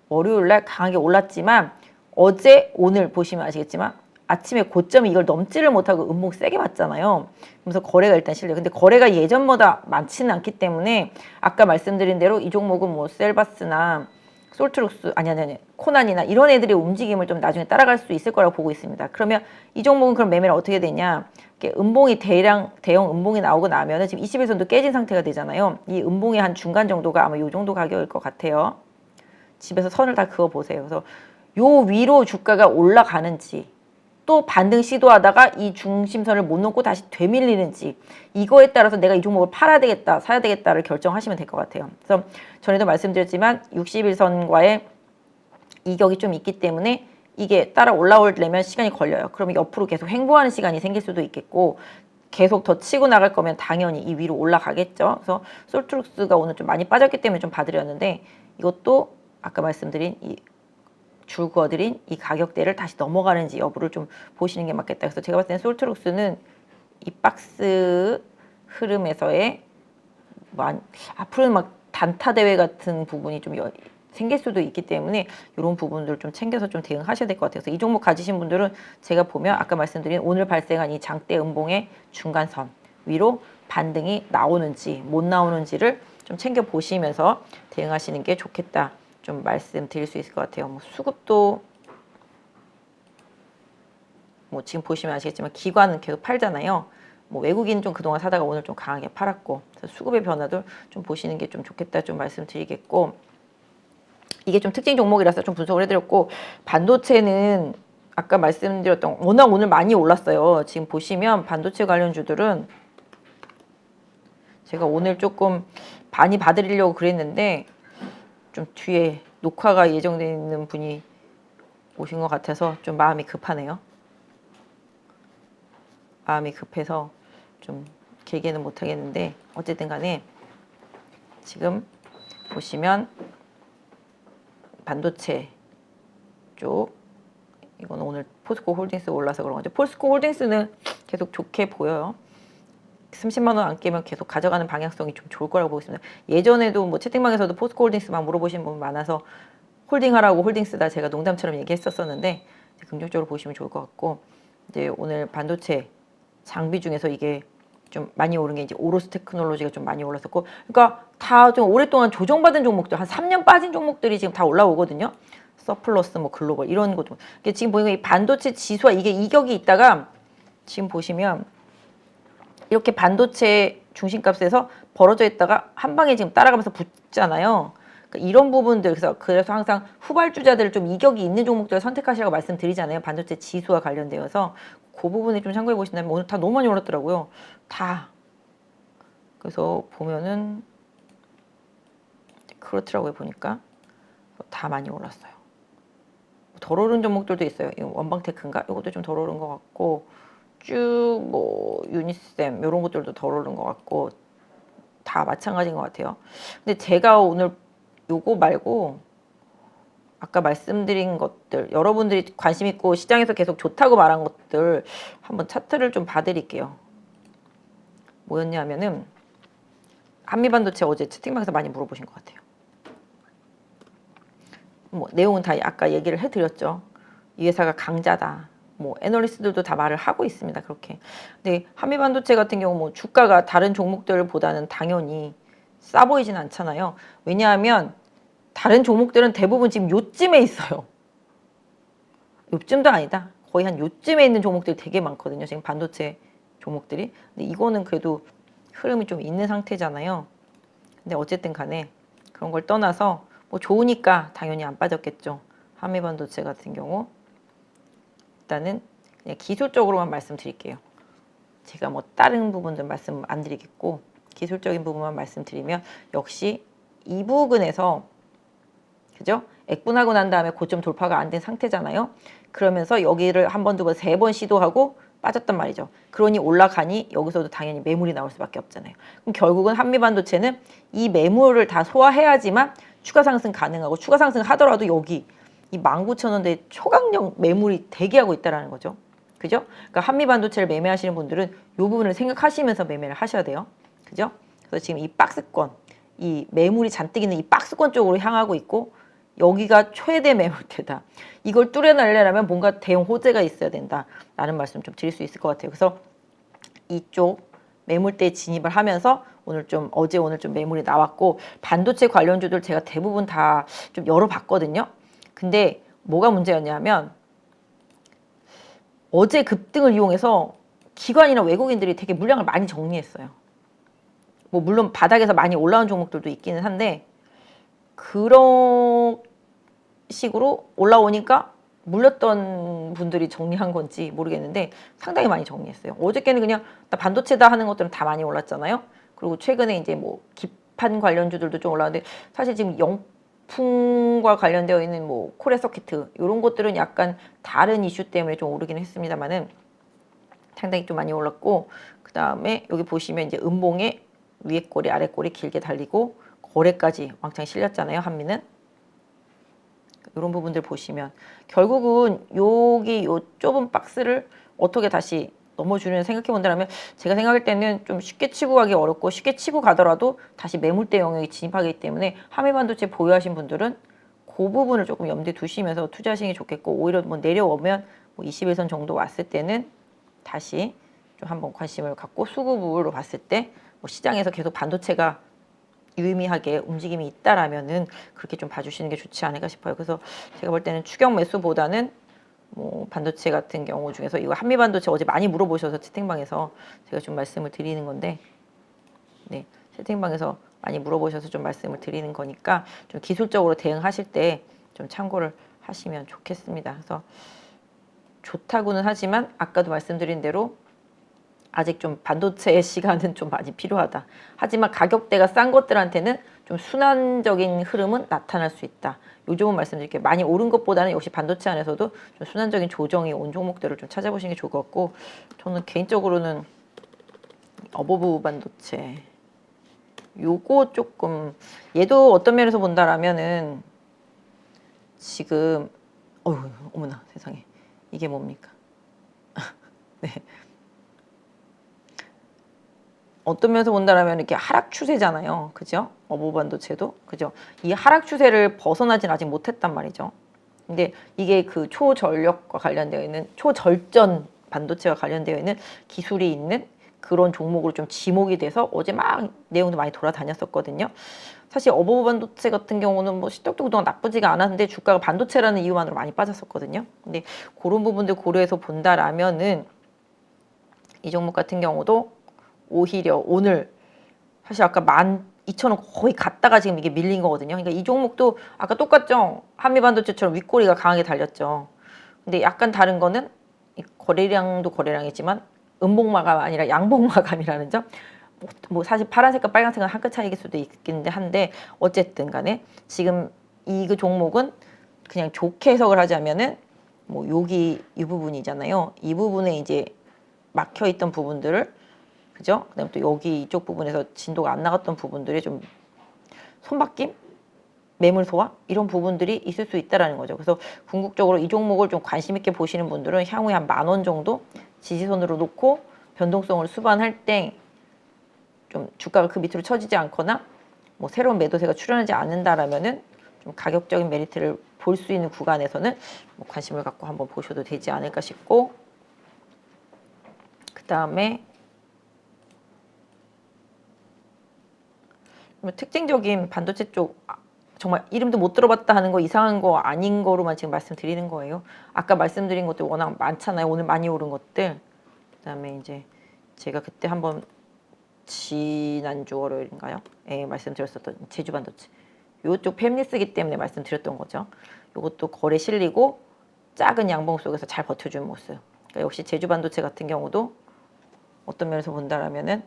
월요일날 강하게 올랐지만 어제 오늘 보시면 아시겠지만 아침에 고점이 이걸 넘지를 못하고 음봉 세게 맞잖아요. 그래서 거래가 일단 실려요. 근데 거래가 예전보다 많지는 않기 때문에 아까 말씀드린 대로 이 종목은 뭐 셀바스나 솔트룩스 아니 코난이나 이런 애들의 움직임을 좀 나중에 따라갈 수 있을 거라고 보고 있습니다. 그러면 이 종목은 그럼 매매를 어떻게 되냐? 음봉이 대형 음봉이 나오고 나면은 지금 21선도 깨진 상태가 되잖아요. 이 음봉의 한 중간 정도가 아마 이 정도 가격일 것 같아요. 집에서 선을 다 그어 보세요. 그래서 요 위로 주가가 올라가는지 또 반등 시도하다가 이 중심선을 못 넘고 다시 되밀리는지 이거에 따라서 내가 이 종목을 팔아야 되겠다 사야 되겠다를 결정하시면 될 것 같아요. 그래서 전에도 말씀드렸지만 61선과의 이격이 좀 있기 때문에 이게 따라 올라오려면 시간이 걸려요. 그러면 옆으로 계속 횡보하는 시간이 생길 수도 있겠고 계속 더 치고 나갈 거면 당연히 이 위로 올라가겠죠. 그래서 솔트룩스가 오늘 좀 많이 빠졌기 때문에 좀 봐드렸는데 이것도 아까 말씀드린 이 줄 그어드린 이 가격대를 다시 넘어가는지 여부를 좀 보시는 게 맞겠다. 그래서 제가 봤을 때는 솔트룩스는 이 박스 흐름에서의 앞으로는 막 단타 대회 같은 부분이 좀 생길 수도 있기 때문에 이런 부분들을 좀 챙겨서 좀 대응하셔야 될 것 같아요. 그래서 이 종목 가지신 분들은 제가 보면 아까 말씀드린 오늘 발생한 이 장대 음봉의 중간선 위로 반등이 나오는지 못 나오는지를 좀 챙겨 보시면서 대응하시는 게 좋겠다. 좀 말씀드릴 수 있을 것 같아요. 뭐 수급도 뭐 지금 보시면 아시겠지만 기관은 계속 팔잖아요. 뭐 외국인 좀 그동안 사다가 오늘 좀 강하게 팔았고 그래서 수급의 변화도 좀 보시는 게 좀 좋겠다 좀 말씀드리겠고 이게 좀 특징 종목이라서 좀 분석을 해드렸고 반도체는 아까 말씀드렸던 워낙 오늘 많이 올랐어요. 지금 보시면 반도체 관련주들은 제가 오늘 조금 많이 봐드리려고 그랬는데 좀 뒤에 녹화가 예정되어 있는 분이 오신 것 같아서 좀 마음이 급하네요. 마음이 급해서 좀 길게는 못 하겠는데 어쨌든 간에 지금 보시면 반도체 쪽 이거는 오늘 포스코 홀딩스 올라서 그런 거죠. 포스코 홀딩스는 계속 좋게 보여요. 30만 원 안 깨면 계속 가져가는 방향성이 좀 좋을 거라고 보고 있습니다. 예전에도 뭐 채팅방에서도 포스코 홀딩스만 물어보신 분 많아서 홀딩하라고 홀딩스다 제가 농담처럼 얘기했었었는데 긍정적으로 보시면 좋을 것 같고 이제 오늘 반도체 장비 중에서 이게 좀 많이 오른 게 이제 오로스 테크놀로지가 좀 많이 올랐었고 그러니까 다 좀 오랫동안 조정받은 종목들 한 3년 빠진 종목들이 지금 다 올라오거든요. 서플러스 뭐 글로벌 이런 것도 지금 보니까 이 반도체 지수와 이게 이격이 있다가 지금 보시면 이렇게 반도체 중심값에서 벌어져 있다가 한 방에 지금 따라가면서 붙잖아요. 그러니까 이런 부분들 그래서 항상 후발주자들을 좀 이격이 있는 종목들을 선택하시라고 말씀드리잖아요. 반도체 지수와 관련되어서 그 부분에 좀 참고해 보신다면 오늘 다 너무 많이 올랐더라고요. 다. 그래서 보면은 그렇더라고요. 보니까 다 많이 올랐어요. 덜 오른 종목들도 있어요. 이거 원방테크인가? 이것도 좀 덜 오른 것 같고 쭉 뭐 유니셈 이런 것들도 덜 오른 것 같고 다 마찬가지인 것 같아요. 근데 제가 오늘 요거 말고 아까 말씀드린 것들 여러분들이 관심 있고 시장에서 계속 좋다고 말한 것들 한번 차트를 좀 봐드릴게요. 뭐였냐면은 한미반도체 어제 채팅방에서 많이 물어보신 것 같아요. 뭐 내용은 다 아까 얘기를 해드렸죠. 이 회사가 강자다. 뭐 애널리스트들도 다 말을 하고 있습니다. 그렇게. 근데 한미반도체 같은 경우 뭐 주가가 다른 종목들보다는 당연히 싸 보이진 않잖아요. 왜냐하면 다른 종목들은 대부분 지금 요쯤에 있어요. 요쯤도 아니다. 거의 한 요쯤에 있는 종목들이 되게 많거든요. 지금 반도체 종목들이. 근데 이거는 그래도 흐름이 좀 있는 상태잖아요. 근데 어쨌든 간에 그런 걸 떠나서 뭐 좋으니까 당연히 안 빠졌겠죠. 한미반도체 같은 경우. 일단은 그냥 기술적으로만 말씀드릴게요. 제가 뭐 다른 부분들 말씀 안 드리겠고 기술적인 부분만 말씀드리면 역시 이 부근에서 그죠? 액분하고 난 다음에 고점 돌파가 안 된 상태잖아요. 그러면서 여기를 한 번, 두 번, 세 번 시도하고 빠졌단 말이죠. 그러니 올라가니 여기서도 당연히 매물이 나올 수밖에 없잖아요. 그럼 결국은 한미반도체는 이 매물을 다 소화해야지만 추가 상승 가능하고 추가 상승 하더라도 여기 이 19,000원대 초강력 매물이 대기하고 있다는 거죠. 그죠? 그러니까 한미반도체를 매매하시는 분들은 이 부분을 생각하시면서 매매를 하셔야 돼요. 그죠? 그래서 지금 이 박스권, 이 매물이 잔뜩 있는 이 박스권 쪽으로 향하고 있고 여기가 최대 매물대다. 이걸 뚫어내려면 뭔가 대형 호재가 있어야 된다라는 말씀 좀 드릴 수 있을 것 같아요. 그래서 이쪽 매물대에 진입을 하면서 오늘 좀 오늘 좀 매물이 나왔고 반도체 관련주들 제가 대부분 다 좀 열어봤거든요. 근데 뭐가 문제였냐면 어제 급등을 이용해서 기관이나 외국인들이 되게 물량을 많이 정리했어요. 뭐 물론 바닥에서 많이 올라온 종목들도 있기는 한데 그런 식으로 올라오니까 물렸던 분들이 정리한 건지 모르겠는데 상당히 많이 정리했어요. 어저께는 그냥 반도체다 하는 것들은 다 많이 올랐잖아요. 그리고 최근에 이제 뭐 기판 관련주들도 좀 올라왔는데 사실 지금 영풍과 관련되어 있는 뭐 코레 서키트 이런 것들은 약간 다른 이슈 때문에 좀 오르긴 했습니다만은 상당히 좀 많이 올랐고 그 다음에 여기 보시면 이제 음봉에 위에 꼬리 아래 꼬리 길게 달리고 거래까지 왕창 실렸잖아요. 한미는. 이런 부분들 보시면 결국은 여기 요 좁은 박스를 어떻게 다시 넘어주는 생각해 본다면 제가 생각할 때는 좀 쉽게 치고 가기 어렵고 쉽게 치고 가더라도 다시 매물대 영역에 진입하기 때문에 한미반도체 보유하신 분들은 그 부분을 조금 염두에 두시면서 투자하시는 게 좋겠고 오히려 뭐 내려오면 뭐 21선 정도 왔을 때는 다시 좀 한번 관심을 갖고 수급으로 봤을 때 뭐 시장에서 계속 반도체가 유의미하게 움직임이 있다라면은 그렇게 좀 봐주시는 게 좋지 않을까 싶어요. 그래서 제가 볼 때는 추격 매수보다는 뭐 반도체 같은 경우 중에서 이거 한미반도체 어제 많이 물어보셔서 채팅방에서 제가 좀 말씀을 드리는 건데, 네 채팅방에서 많이 물어보셔서 좀 말씀을 드리는 거니까 좀 기술적으로 대응하실 때 좀 참고를 하시면 좋겠습니다. 그래서 좋다고는 하지만 아까도 말씀드린 대로 아직 좀 반도체의 시간은 좀 많이 필요하다. 하지만 가격대가 싼 것들한테는 좀 순환적인 흐름은 나타날 수 있다. 요 점은 말씀드릴게요. 많이 오른 것보다는 역시 반도체 안에서도 좀 순환적인 조정이 온 종목들을 좀 찾아보시는 게 좋을 것 같고 저는 개인적으로는 어버브 반도체 요거 조금 얘도 어떤 면에서 본다라면은 지금 어머나 세상에 이게 뭡니까? 네. 어떤 면에서 본다라면 이렇게 하락 추세잖아요. 그죠? 어버브 반도체도. 그죠? 이 하락 추세를 벗어나진 아직 못했단 말이죠. 근데 이게 그 초전력과 관련되어 있는 초절전 반도체와 관련되어 있는 기술이 있는 그런 종목으로 좀 지목이 돼서 어제 막 내용도 많이 돌아다녔었거든요. 사실 어버브 반도체 같은 경우는 뭐 실적도 그동안 나쁘지가 않았는데 주가가 반도체라는 이유만으로 많이 빠졌었거든요. 근데 그런 부분들 고려해서 본다라면은 이 종목 같은 경우도 오히려 오늘 사실 아까 12,000원 거의 갔다가 지금 이게 밀린 거거든요. 그러니까 이 종목도 아까 똑같죠. 한미반도체처럼 윗꼬리가 강하게 달렸죠. 근데 약간 다른 거는 이 거래량도 거래량이지만 음봉 마감 아니라 양봉 마감이라는 점. 뭐 사실 파란색과 빨간색은 한 끗 차이일 수도 있겠는데 한데 어쨌든 간에 지금 이 그 종목은 그냥 좋게 해석을 하자면은 뭐 여기 이 부분이잖아요. 이 부분에 이제 막혀 있던 부분들을 그죠? 그다음에 또 여기 이쪽 부분에서 진도가 안 나갔던 부분들이 좀 손바뀜, 매물 소화 이런 부분들이 있을 수 있다라는 거죠. 그래서 궁극적으로 이 종목을 좀 관심 있게 보시는 분들은 향후에 한 10,000원 정도 지지선으로 놓고 변동성을 수반할 때 좀 주가가 그 밑으로 처지지 않거나 뭐 새로운 매도세가 출현하지 않는다라면은 좀 가격적인 메리트를 볼 수 있는 구간에서는 뭐 관심을 갖고 한번 보셔도 되지 않을까 싶고, 그 다음에 특징적인 반도체 쪽 정말 이름도 못 들어봤다 하는 거 이상한 거 아닌 거로만 지금 말씀드리는 거예요. 아까 말씀드린 것들 워낙 많잖아요. 오늘 많이 오른 것들. 그다음에 이제 제가 그때 한번 지난주 월요일인가요? 예, 말씀드렸었던 제주 반도체. 요쪽 팹리스기 때문에 말씀드렸던 거죠. 요것도 거래 실리고 작은 양봉 속에서 잘 버텨준 모습. 그러니까 역시 제주 반도체 같은 경우도 어떤 면에서 본다라면은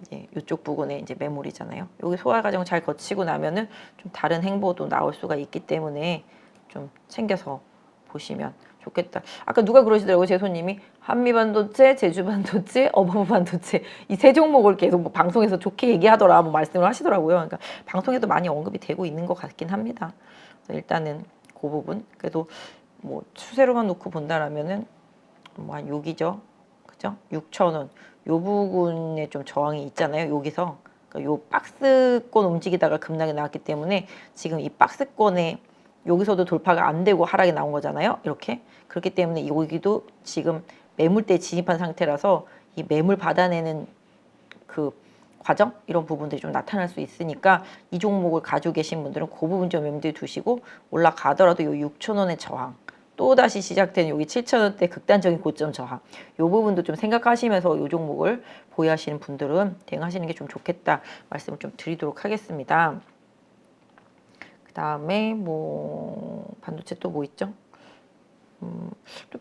이제 이쪽 부분에 이제 매물이잖아요. 여기 소화 과정을 잘 거치고 나면은 좀 다른 행보도 나올 수가 있기 때문에 좀 챙겨서 보시면 좋겠다. 아까 누가 그러시더라고요. 제 손님이 한미반도체, 제주반도체, 어버브반도체 이 세 종목을 계속 뭐 방송에서 좋게 얘기하더라 뭐 말씀을 하시더라고요. 그러니까 방송에도 많이 언급이 되고 있는 것 같긴 합니다. 일단은 그 부분 그래도 뭐 추세로만 놓고 본다라면은 뭐 한 6이죠. 그죠? 6,000원. 요 부분에 좀 저항이 있잖아요. 여기서. 그러니까 요 박스권 움직이다가 급락이 나왔기 때문에 지금 이 박스권에 여기서도 돌파가 안 되고 하락이 나온 거잖아요. 이렇게. 그렇기 때문에 여기도 지금 매물대에 진입한 상태라서 이 매물 받아내는 그 과정 이런 부분들이 좀 나타날 수 있으니까 이 종목을 가지고 계신 분들은 그 부분 좀 염두에 두시고 올라가더라도 요 6,000원의 저항 또다시 시작된 여기 7,000원대 극단적인 고점 저항 이 부분도 좀 생각하시면서 이 종목을 보유하시는 분들은 대응하시는 게 좀 좋겠다 말씀을 좀 드리도록 하겠습니다. 그 다음에 뭐 반도체 또 뭐 있죠?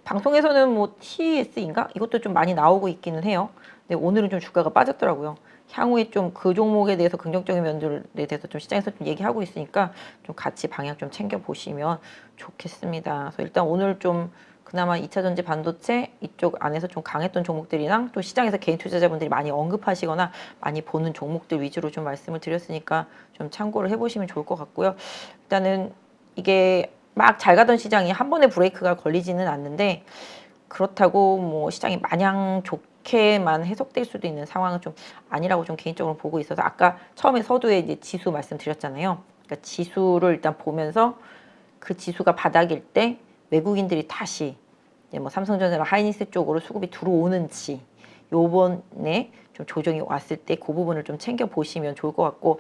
방송에서는 뭐 TS인가 이것도 좀 많이 나오고 있기는 해요. 근데 오늘은 좀 주가가 빠졌더라고요. 향후에 좀 그 종목에 대해서 긍정적인 면들에 대해서 좀 시장에서 좀 얘기하고 있으니까 좀 같이 방향 좀 챙겨 보시면 좋겠습니다. 그래서 일단 오늘 좀 그나마 2차 전지 반도체 이쪽 안에서 좀 강했던 종목들이랑 또 시장에서 개인 투자자분들이 많이 언급하시거나 많이 보는 종목들 위주로 좀 말씀을 드렸으니까 좀 참고를 해보시면 좋을 것 같고요. 일단은 이게 막 잘 가던 시장이 한 번에 브레이크가 걸리지는 않는데 그렇다고 뭐 시장이 마냥 좋게만 해석될 수도 있는 상황은 좀 아니라고 좀 개인적으로 보고 있어서 아까 처음에 서두에 이제 지수 말씀드렸잖아요. 그러니까 지수를 일단 보면서 그 지수가 바닥일 때 외국인들이 다시 이제 뭐 삼성전자나 하이닉스 쪽으로 수급이 들어오는지 요번에 좀 조정이 왔을 때 그 부분을 좀 챙겨 보시면 좋을 것 같고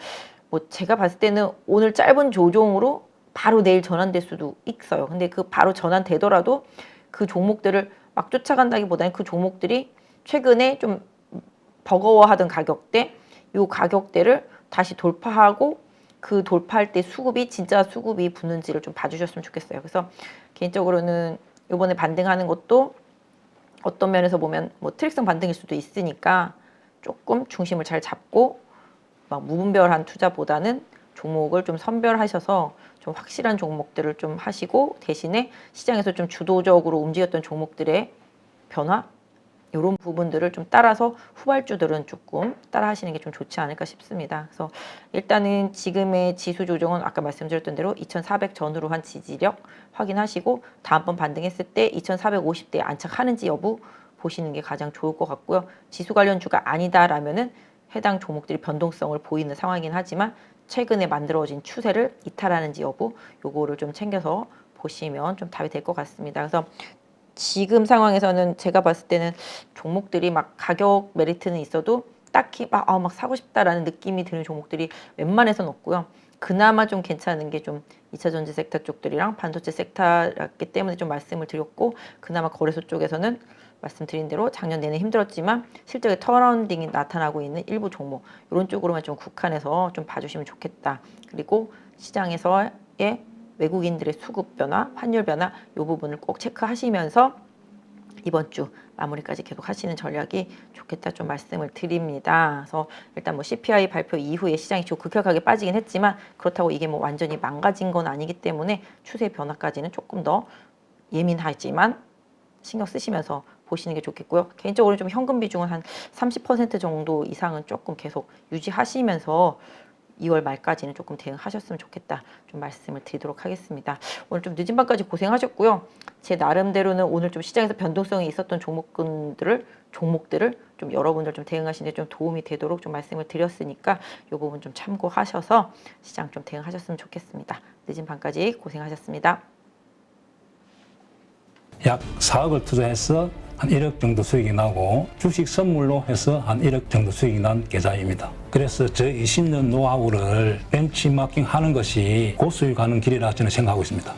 뭐 제가 봤을 때는 오늘 짧은 조정으로 바로 내일 전환될 수도 있어요. 근데 그 바로 전환되더라도 그 종목들을 막 쫓아간다기보다는 그 종목들이 최근에 좀 버거워하던 가격대, 요 가격대를 다시 돌파하고 그 돌파할 때 수급이 진짜 수급이 붙는지를 좀 봐주셨으면 좋겠어요. 그래서 개인적으로는 이번에 반등하는 것도 어떤 면에서 보면 뭐 트릭성 반등일 수도 있으니까 조금 중심을 잘 잡고 막 무분별한 투자보다는 종목을 좀 선별하셔서 좀 확실한 종목들을 좀 하시고 대신에 시장에서 좀 주도적으로 움직였던 종목들의 변화 이런 부분들을 좀 따라서 후발주들은 조금 따라 하시는 게 좀 좋지 않을까 싶습니다. 그래서 일단은 지금의 지수 조정은 아까 말씀드렸던 대로 2,400 전후로 한 지지력 확인하시고 다음번 반등했을 때 2,450대에 안착하는지 여부 보시는 게 가장 좋을 것 같고요. 지수 관련주가 아니다라면은 해당 종목들이 변동성을 보이는 상황이긴 하지만 최근에 만들어진 추세를 이탈하는지 여부 요거를 좀 챙겨서 보시면 좀 답이 될 것 같습니다. 그래서 지금 상황에서는 제가 봤을 때는 종목들이 막 가격 메리트는 있어도 딱히 막 사고 싶다라는 느낌이 드는 종목들이 웬만해서는 없고요. 그나마 좀 괜찮은 게 좀 2차 전지 섹터 쪽들이랑 반도체 섹터였기 때문에 좀 말씀을 드렸고 그나마 거래소 쪽에서는 말씀드린 대로 작년 내내 힘들었지만 실적의 턴어라운딩이 나타나고 있는 일부 종목 이런 쪽으로만 좀 국한해서 좀 봐주시면 좋겠다. 그리고 시장에서의 외국인들의 수급 변화, 환율 변화 이 부분을 꼭 체크하시면서 이번 주 마무리까지 계속 하시는 전략이 좋겠다 좀 말씀을 드립니다. 그래서 일단 뭐 CPI 발표 이후에 시장이 좀 급격하게 빠지긴 했지만 그렇다고 이게 뭐 완전히 망가진 건 아니기 때문에 추세 변화까지는 조금 더 예민하지만 신경 쓰시면서 보시는 게 좋겠고요. 개인적으로 좀 현금 비중은 한 30% 정도 이상은 조금 계속 유지하시면서 2월 말까지는 조금 대응하셨으면 좋겠다 좀 말씀을 드리도록 하겠습니다. 오늘 좀 늦은 밤까지 고생하셨고요. 제 나름대로는 오늘 좀 시장에서 변동성이 있었던 종목들을 좀 여러분들 좀 대응하시는 데 좀 도움이 되도록 좀 말씀을 드렸으니까 이 부분 좀 참고하셔서 시장 좀 대응하셨으면 좋겠습니다. 늦은 밤까지 고생하셨습니다. 약 4억을 투자해서 한 1억 정도 수익이 나고 주식 선물로 해서 한 1억 정도 수익이 난 계좌입니다. 그래서 저 20년 노하우를 벤치마킹 하는 것이 고수익하는 길이라 저는 생각하고 있습니다.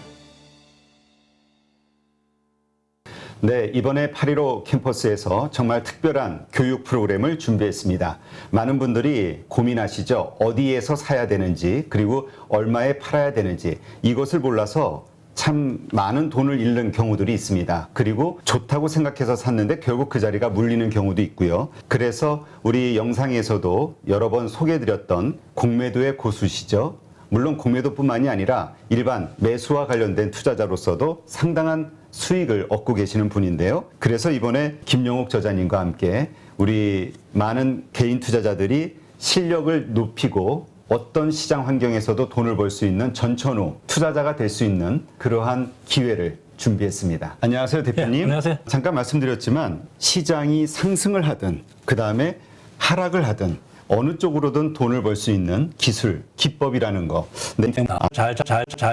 네, 이번에 8.15 캠퍼스에서 정말 특별한 교육 프로그램을 준비했습니다. 많은 분들이 고민하시죠. 어디에서 사야 되는지, 그리고 얼마에 팔아야 되는지, 이것을 몰라서 참 많은 돈을 잃는 경우들이 있습니다. 그리고 좋다고 생각해서 샀는데 결국 그 자리가 물리는 경우도 있고요. 그래서 우리 영상에서도 여러 번 소개해드렸던 공매도의 고수시죠. 물론 공매도뿐만이 아니라 일반 매수와 관련된 투자자로서도 상당한 수익을 얻고 계시는 분인데요. 그래서 이번에 김영옥 저자님과 함께 우리 많은 개인 투자자들이 실력을 높이고 어떤 시장 환경에서도 돈을 벌 수 있는 전천후 투자자가 될 수 있는 그러한 기회를 준비했습니다. 안녕하세요, 대표님. 네, 안녕하세요. 잠깐 말씀드렸지만 시장이 상승을 하든 그 다음에 하락을 하든 어느 쪽으로든 돈을 벌 수 있는 기술, 기법이라는 거. 네. 잘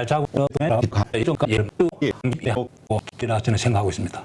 자고 이런 저는 생각하고 있습니다.